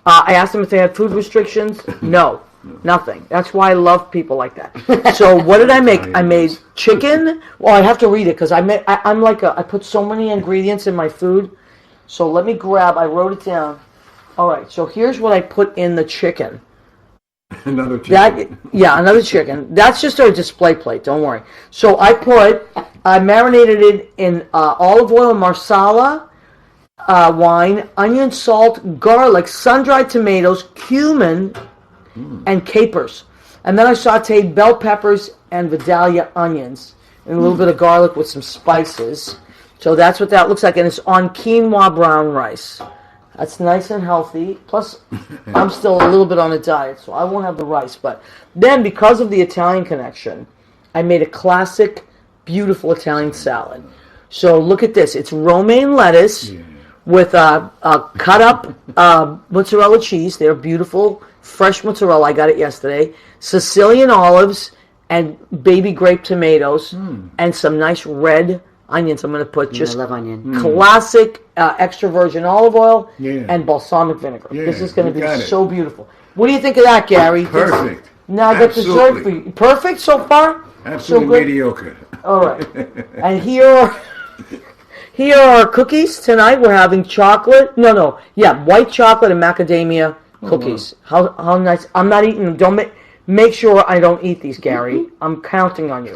I asked them if they had food restrictions. No, nothing. That's why I love people like that. So what did I make? I made chicken. Well, I have to read it because I put so many ingredients in my food. So let me grab. I wrote it down. All right. So here's what I put in the chicken. Another chicken. Another chicken. That's just our display plate. Don't worry. So I marinated it in olive oil, marsala, wine, onion, salt, garlic, sun-dried tomatoes, cumin, and capers. And then I sauteed bell peppers and Vidalia onions and a little bit of garlic with some spices. So that's what that looks like. And it's on quinoa brown rice. That's nice and healthy. Plus, I'm still a little bit on a diet, so I won't have the rice. But then, because of the Italian connection, I made a classic, beautiful Italian salad. So look at this. It's romaine lettuce with cut up mozzarella cheese. They're beautiful, fresh mozzarella. I got it yesterday. Sicilian olives and baby grape tomatoes and some nice red onions. I'm going to put just I love onion. Classic extra virgin olive oil and balsamic vinegar. Yeah, this is going to be got it. so beautiful. What do you think of that, Gary? Perfect. Now I got dessert for you. Perfect so far? Absolutely So good? mediocre. All right. And here are our cookies tonight. We're having chocolate. White chocolate and macadamia cookies. Wow. How nice. I'm not eating them. Don't make sure I don't eat these, Gary. I'm counting on you.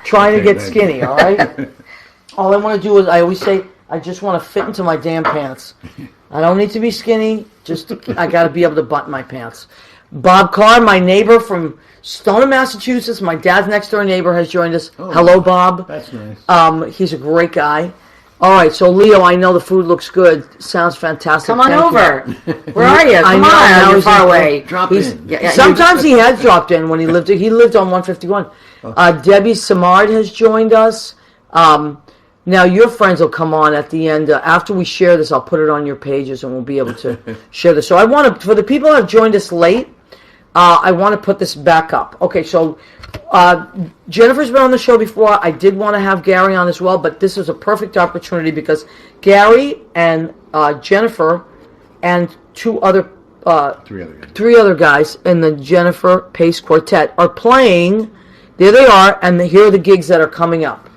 Trying to get skinny, all right? All I want to do is, I always say, I just want to fit into my damn pants. I don't need to be skinny. I got to be able to button my pants. Bob Carr, my neighbor from Stoneham, Massachusetts, my dad's next door neighbor, has joined us. Oh, hello, Bob. That's nice. He's a great guy. All right, so Leo, I know the food looks good. Sounds fantastic. Come on Thank over. you. Where are you? I Come know, now on. You're he's far in- away. Drop He's- in. Sometimes he has dropped in when he lived on 151. Debbie Samard has joined us. Now your friends will come on at the end. After we share this, I'll put it on your pages and we'll be able to share this. So I want to, for the people who have joined us late, I want to put this back up. Okay, so Jennifer's been on the show before. I did want to have Gary on as well, but this is a perfect opportunity because Gary and Jennifer and three other guys in the Jennifer Pace Quartet are playing. There they are, and here are the gigs that are coming up.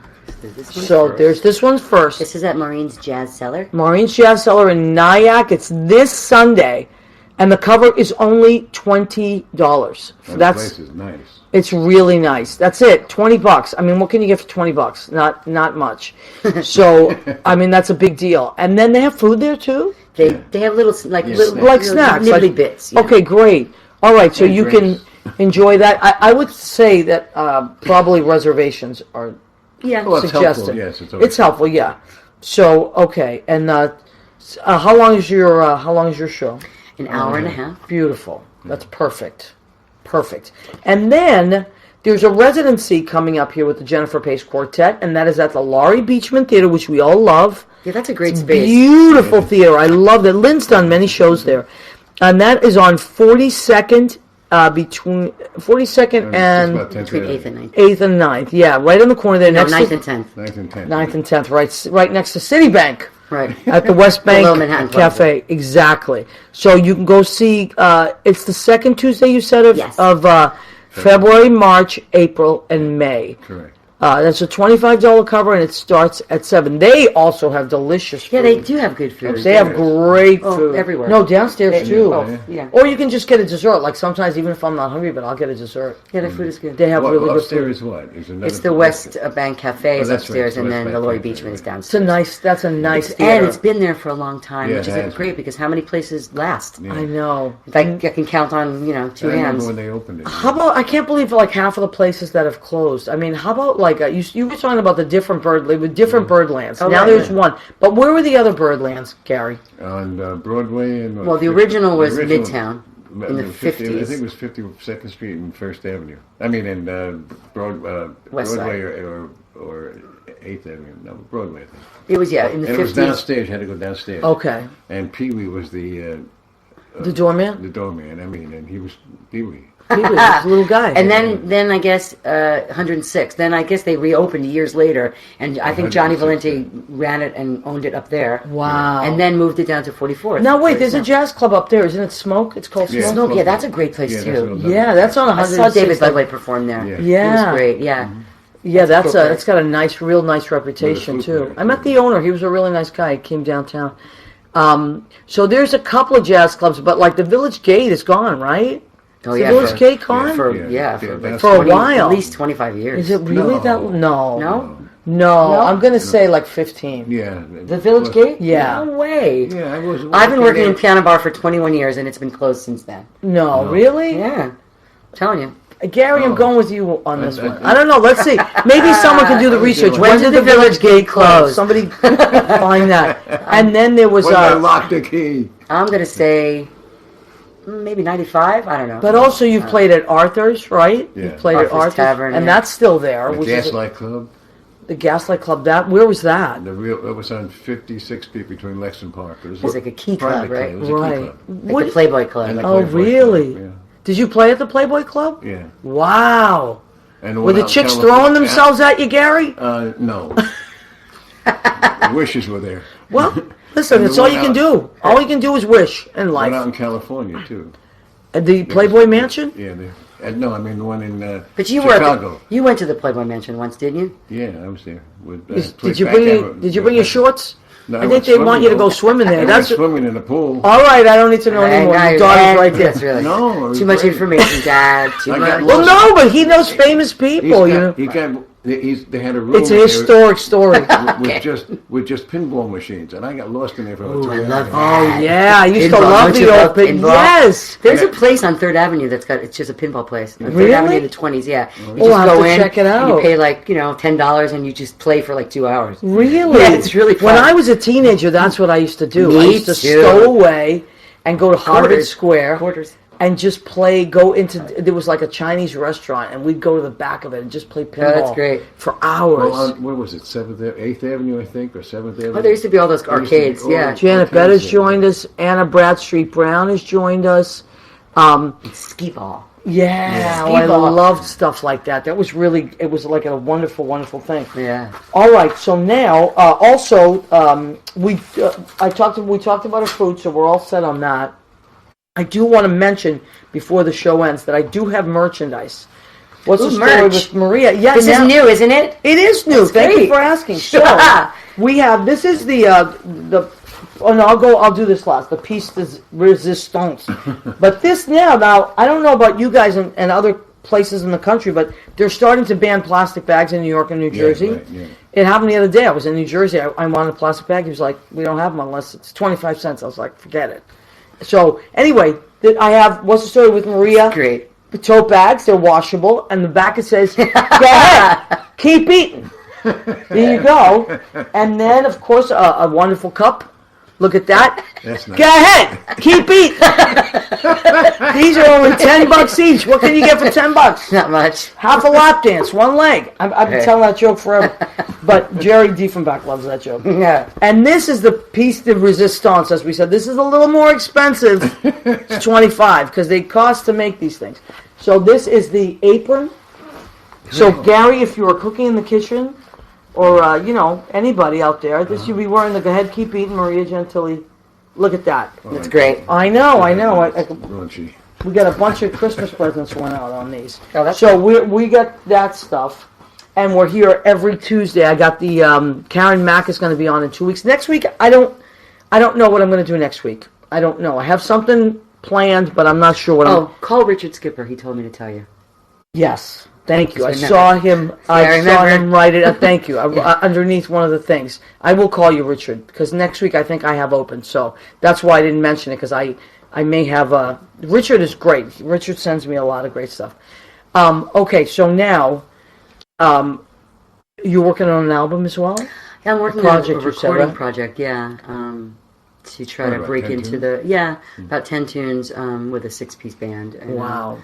So there's this one first. This is at Maureen's Jazz Cellar. Maureen's Jazz Cellar in Nyack. It's this Sunday, and the cover is only $20. That place is nice. It's really nice. That's it. $20. I mean, what can you get for $20? Not much. So, I mean, that's a big deal. And then they have food there too. They have little snacks, Nibbly bits. Yeah. Okay, great. All right, so And you drinks. can enjoy that. I would say that probably reservations are Well, it's suggested. helpful. Yes, it's helpful. Yeah. So okay, and how long is your show? An hour and a half. Beautiful. That's perfect. Perfect. And then there's a residency coming up here with the Jennifer Pace Quartet, and that is at the Laurie Beachman Theater, which we all love. Yeah, that's a great space. Beautiful theater. I love that. Lynn's done many shows there. And that is on 42nd, between 42nd and About 10th Between grade. 8th and 9th. 8th and 9th. Yeah, right on the corner there. No, next 9th to, and 10th. 9th and 10th. 9th and 10th, right next to Citibank. Right. At the West Bank Below Manhattan Plaza. Cafe, exactly. So you can go see. It's the second Tuesday you said Yes. of February, March, April, and May. Correct. That's a $25 cover, and it starts at 7. They also have delicious food. Yeah, they do have good food. They have great food. Everywhere. No, downstairs too. Yeah. Or you can just get a dessert. Like sometimes, even if I'm not hungry, but I'll get a dessert. Yeah, their food is good. They have really good food. Upstairs is what? Is another It's the West Bank Cafe is that's right, upstairs, it's and West then Bank the Lori Cafe, Beachman is right. downstairs. That's a nice And theater. it's been there for a long time, Yeah, which it is has. great because how many places last? Yeah. I know. I can count on, two I remember hands. when they opened it. How about, I can't believe like half of the places that have closed. I mean, how about like, you were talking about the different birdlands. Oh, Now right, there's right. one. But where were the other birdlands, Gary? On Broadway and... Well, the original was Midtown in the 50, I 50s. think it was 52nd Street and First Avenue. I mean, in West Broadway Side. or 8th Avenue. No, Broadway, I think. It was, in the And it was 50s. downstairs. You had to go downstairs. Okay. And Pee Wee was the The doorman. I mean, and he was Pee Wee. He was this little guy. And then I guess 106. Then I guess they reopened years later, and I think Johnny 106, Valenti ran it and owned it up there. Wow. And then moved it down to 44th. Now wait, there's a jazz club up there, isn't it? Smoke? It's called Yeah. Smoke. Smoke, yeah, that's a great place Yeah, that's too. what I'm Yeah, that's on I 106. saw David Budway perform there. Yeah. Yeah. It was great, yeah. Yeah, That's cool. it's got a real nice reputation With the food too. place. I met the owner. He was a really nice guy. He came downtown. So there's a couple of jazz clubs, but like the Village Gate is gone, right? Oh, Is yeah, the Village for- Gate gone? For that's For a 20 while. At least 25 years. Is it really No. that? No. No? No, I'm gonna say like 15. Yeah. The Village Gate? Yeah. No way. Yeah, I was. I've been working there. in Piano Bar for 21 years, and it's been closed since then. No, really? Yeah. I'm telling you. Gary, I'm Oh. going with you on this I- one. I don't know. Let's see. Maybe someone can do the research. When did the Village Gate close? Somebody find that. And then there was When I locked the key. I'm going to say maybe 95. I don't know. but also you've played at Arthur's, right? You Yeah. played at Arthur's Arthur's, Tavern, and yeah. that's still there. The which is Gaslight Club. the Gaslight Club. Where was that? It was on 56th Street between Lex and Park. It was like a key club, private right? It was a Right. key club. Like What- the Playboy Club. And the Oh, Playboy really? Club, Did you play at the Playboy Club? Yeah. Yeah. Wow. And Were one the out in chicks California- throwing themselves at you, Gary? No. The wishes were there. Well, listen, And that's the all one you can out- do. All you can do is wish in One out life. in California too. The Playboy Mansion? Yeah. No, I mean the one in But you were Chicago. you went to the Playboy Mansion once, didn't you? Yeah, I was there. With, Did you bring your shorts? No, I think they want you to go swimming there. I That's went swimming in the pool. all right. I don't need to know anymore. Your daughter's right there. That's really No, it was too much great. information, Dad. Too I got much. lost. Well, no, but he knows famous people. They had a room. It's a historic story. with just pinball machines, and I got lost in there for about 2 I love hours. that. Oh yeah, I used to Pinball. love Don't you the love old pin. pinball? Yes. There's a place on 3rd Avenue it's just a pinball place. On 3rd Really? Avenue in the 20s, yeah. You Oh, just I'll have go to in, check it and out. you pay like, $10 and you just play for like 2 hours. Really? Yeah, it's really When fun. I was a teenager, that's what I used to do. I Me used to too. stow away and go to Harvard Quarters. Square Quarters. and just there was like a Chinese restaurant, and we'd go to the back of it and just play pinball. that's great. For hours. Well, where was it? 8th Avenue, I think, or 7th Avenue. Oh, there used to be all those There used to be arcades, all yeah. those Janet arcades Bettis there. joined us. Anna Bradstreet Brown has joined us. Skee ball. Yeah, Skee oh, I ball. loved stuff like that. It was like a wonderful, wonderful thing. Yeah. All right, so now we talked about our food, so we're all set on that. I do want to mention before the show ends that I do have merchandise. What's Ooh, the story merch. with Maria? Yes, This is now- new, isn't it? It is new. That's Thank you great. for asking. So we have. This is the. Oh no, I'll do this last. The piece de resistance. But this now, I don't know about you guys and other places in the country, but they're starting to ban plastic bags in New York and New Jersey. right, yeah. It happened the other day. I was in New Jersey. I wanted a plastic bag. He was like, "We don't have them unless it's 25 cents." I was like, "Forget it." So anyway, I have. What's the story with Maria? Great. The tote bags, they're washable, and the back it says, "Go ahead, keep eating." There you go. And then, of course, a wonderful cup. Look at that. That's nice. Go ahead, keep eating. These are only $10 each. What can you get for $10? Not much. Half a lap dance, one leg. I've been Hey. telling that joke forever. But Jerry Diefenbach loves that joke. Yeah. And this is the piece de resistance, as we said. This is a little more expensive. It's $25 because they cost to make these things. So this is the apron. So Gary, if you were cooking in the kitchen, or anybody out there, this you'd be wearing the "Go Ahead, Keep Eating" Maria Gentili. Look at that. That's great. I know. Raunchy. We got a bunch of Christmas presents went out on these. Oh, that's so we got that stuff. and we're here every Tuesday. I got the Karen Mack is going to be on in 2 weeks. Next week, I don't know what I'm going to do next week. I don't know. I have something planned, but I'm not sure what. Call Richard Skipper. He told me to tell you. Yes, thank you. I Remember. saw him. I saw remember. him write it. Thank you. Underneath one of the things, I will call you, Richard, because next week I think I have open. So that's why I didn't mention it, because I may have. Richard is great. Richard sends me a lot of great stuff. Okay, so now, you're working on an album as well? Yeah, I'm working on a recording project, to try to break 10 into tunes? about 10 tunes with a 6-piece band. And, Wow.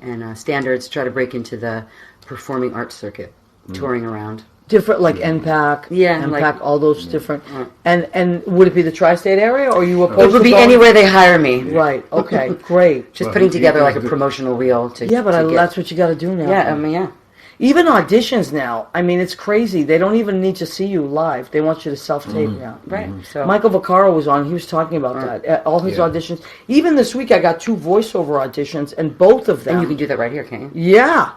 And standards, try to break into the performing arts circuit, touring around. Different, like NPAC, Yeah, MPAC, like- all those different. And would it be the tri-state area, or you opposed It would to be going- anywhere they hire me. Right. Okay. Great. Just Well, putting he together does like a the- promotional reel to Yeah, but to get- that's what you got to do now. yeah. Even auditions now. I mean, it's crazy. They don't even need to see you live. They want you to self-tape now. Right. So Michael Vaccaro was on. He was talking about that. All his Yeah. auditions. Even this week, I got 2 voiceover auditions, and both of them. and you can do that right here, can't you? Yeah.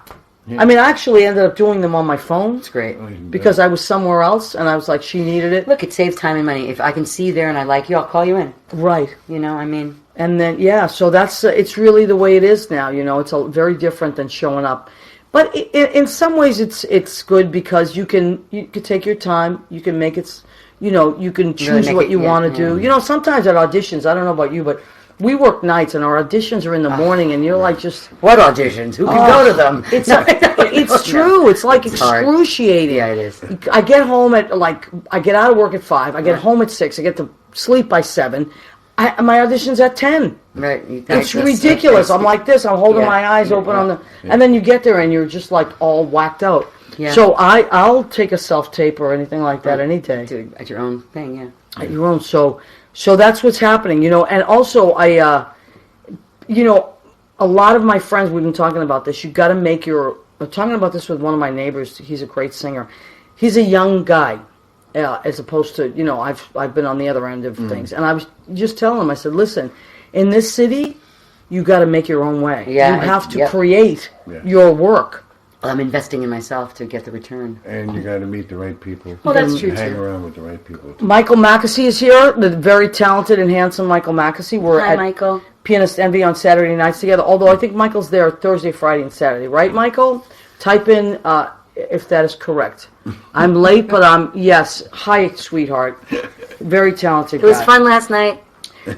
I mean, I actually ended up doing them on my phone It's great. because I was somewhere else, and I was like, she needed it. Look, it saves time and money. If I can see you there and I like you, I'll call you in. Right. You know, I mean, And then, so that's, it's really the way it is now, it's very different than showing up. But in some ways it's good because you can take your time, you can make it, you can choose make what it- you yeah, want to do. Sometimes at auditions, I don't know about you, but we work nights and our auditions are in the morning and you're like just... what auditions? Who can Oh, go to them? It's true. It's like hard. excruciating. Yeah, it is. I get home at I get out of work at 5. I get home at 6. I get to sleep by 7. My audition's at 10. Right. It's ridiculous. I'm like this. I'm holding Yeah. my eyes open on the, and then you get there and you're just like all whacked out. Yeah. So I'll take a self tape or anything like that any day Do it at your own thing, yeah. at your own. So that's what's happening, And also a lot of my friends, we've been talking about this. You got to make I'm talking about this with one of my neighbors. He's a great singer. He's a young guy. As opposed to, I've been on the other end of things. And I was just telling him, I said, listen, in this city, you got to make your own way. Yeah, you have to yep. create Yeah. your work. I'm investing in myself to get the return. And you got to meet the right people. Well, that's true, Hang too. around with the right people. Michael Mackesy is here, the very talented and handsome Michael Mackesy. We're Hi, at Michael. Pianist Envy on Saturday nights together, although I think Michael's there Thursday, Friday, and Saturday. Right, Michael? Type in if that is correct. I'm late, but yes. Hi, sweetheart. Very talented It was guy. fun last night.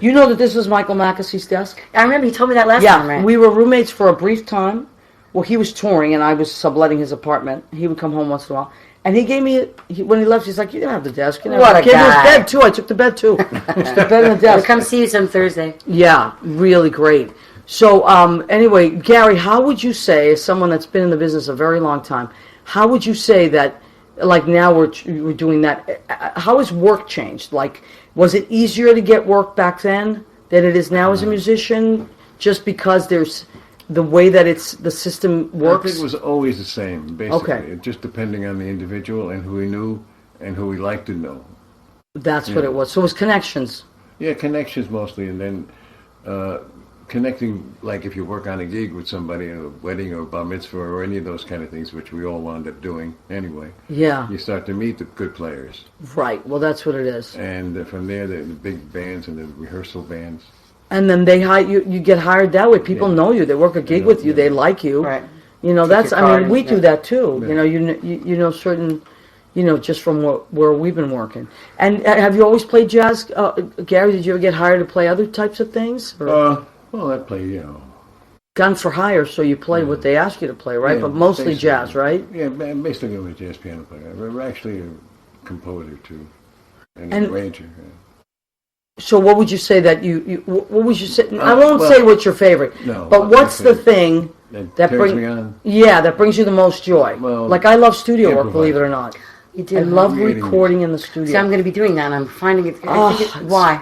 You know that this was Michael Mackesy's desk? I remember you told me that last Yeah, time, right? we were roommates for a brief time. Well, he was touring, and I was subletting his apartment. He would come home once in a while. And he gave me, when he left, he's like, you didn't have the desk. You know, What a gave me his guy. bed, too. I took the bed, too. It's the bed and the I'll desk. come see you some Thursday. Yeah, really great. So, anyway, Gary, how would you say, as someone that's been in the business a very long time, how would you say that, like now we're doing that, how has work changed? Like, was it easier to get work back then than it is now as a musician? Just because there's the way that the system I works? think it was always the same, basically. Okay. It just depending on the individual and who he knew and who he liked to know. That's what it was. So it was connections. Yeah, connections mostly, and then connecting, like if you work on a gig with somebody, a wedding or bar mitzvah or any of those kind of things, which we all wound up doing anyway. Yeah, You start to meet the good players, right. Well, that's what it is. and from there, the big bands and the rehearsal bands. And then they hire you. You get hired that way. People Yeah. know you. They work a gig know, with you. yeah. They like you. Right. That's. your I mean, card, we do yeah. that too. Yeah. You know certain. Just from where we've been working. And have you always played jazz, Gary? Did you ever get hired to play other types of things? Or Well, I play, gun for hire, so you play what they ask you to play, right? Yeah, But mostly basically. jazz, right? Yeah, basically I'm a jazz piano player. I'm actually a composer too, and And- an arranger. Yeah. So what would you say that what would you say? I won't well, say what's your favorite, no, but my what's the favorite. thing that turns brings me on. Yeah, that brings you the most joy? Well, like I love studio work, improvise. believe it or not. You do. I love Creating recording in the studio. See, I'm going to be doing that, and I'm finding it. Oh, I think why?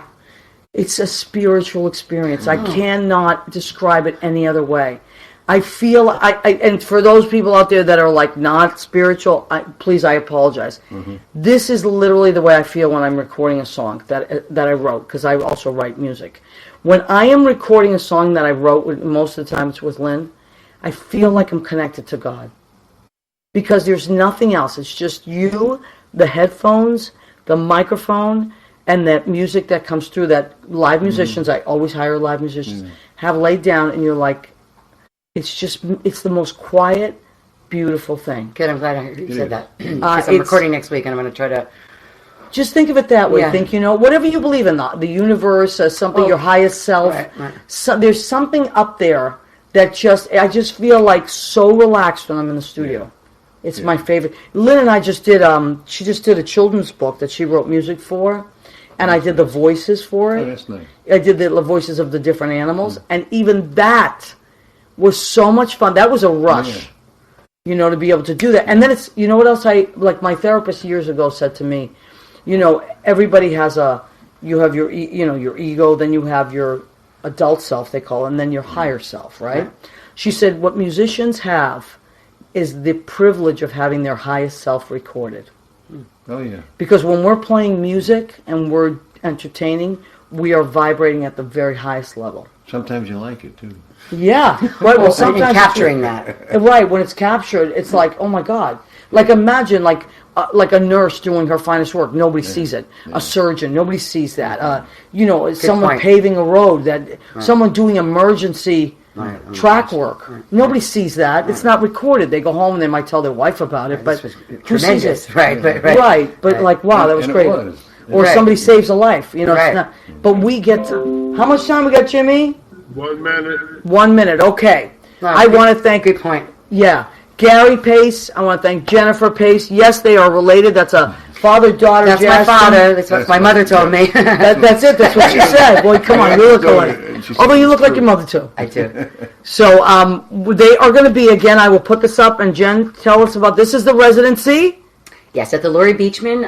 It's a spiritual experience. Oh. I cannot describe it any other way. I feel, and for those people out there that are like not spiritual, please, I apologize. Mm-hmm. This is literally the way I feel when I'm recording a song that I wrote, because I also write music. When I am recording a song that I wrote, most of the time it's with Lynn, I feel like I'm connected to God. because there's nothing else. It's just you, the headphones, the microphone, and that music that comes through that live musicians, I always hire live musicians, have laid down, and you're like, it's the most quiet, beautiful thing. Good, I'm glad I heard you said that. Because I'm it's- recording next week, and I'm going to try to... Just think of it that way. Yeah. Think, whatever you believe in, the universe, something, your highest self. Right. So, there's something up there that I just feel like so relaxed when I'm in the studio. It's my favorite. Lynn and I just did, she just did a children's book that she wrote music for, and I did the voices for it. Oh, that's nice. I did the voices of the different animals, and even that was so much fun. That was a rush, to be able to do that. And then it's, what else my therapist years ago said to me, everybody has you have your, your ego, then you have your adult self, they call it, and then your higher self, right? Yeah. She said what musicians have is the privilege of having their highest self recorded. Oh, yeah. Because when we're playing music and we're entertaining, we are vibrating at the very highest level. Sometimes you like it, too. Yeah. Right. Well, sometimes capturing that. Right. When it's captured, it's like, oh my God. Like imagine like a nurse doing her finest work. Nobody sees it. A surgeon. Nobody sees that. Someone point. paving a road. Someone doing emergency track work. Nobody sees that. It's not recorded. They go home and they might tell their wife about it. But who sees it? Right. Right. But like, wow, that was And great. it was. Or somebody saves a life. It's Right. not. But we get to. How much time we got, Jimmy? 1 minute. 1 minute. Okay. I want to thank. Good point. Yeah. Gary Pace. I want to thank Jennifer Pace. Yes, they are related. That's a father-daughter. That's my father. That's what my mother told me. That's it. That's what she said. Boy, come on. You look alike. Although you look like your mother, too. I do. So they are going to be, again, I will put this up. And Jen, tell us about this. Is the residency? Yes, at the Laurie Beachman,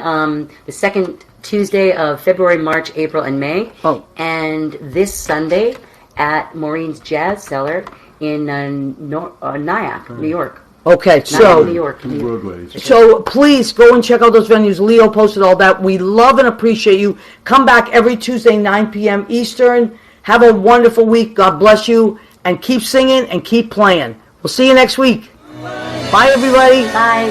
the second Tuesday of February, March, April, and May. Oh. And this Sunday at Maureen's Jazz Cellar in Nyack, New York. Okay, Nyack, New so York. Roadways. so please go and check out those venues. Leo posted all that. We love and appreciate you. Come back every Tuesday, 9 p.m. Eastern. Have a wonderful week. God bless you. And keep singing and keep playing. We'll see you next week. Bye, everybody. Bye.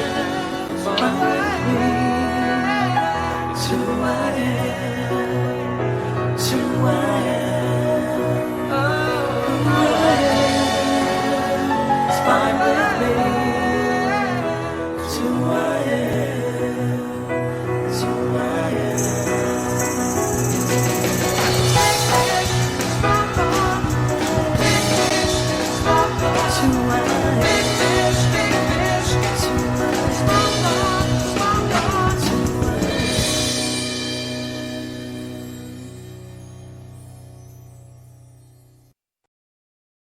Fine with me.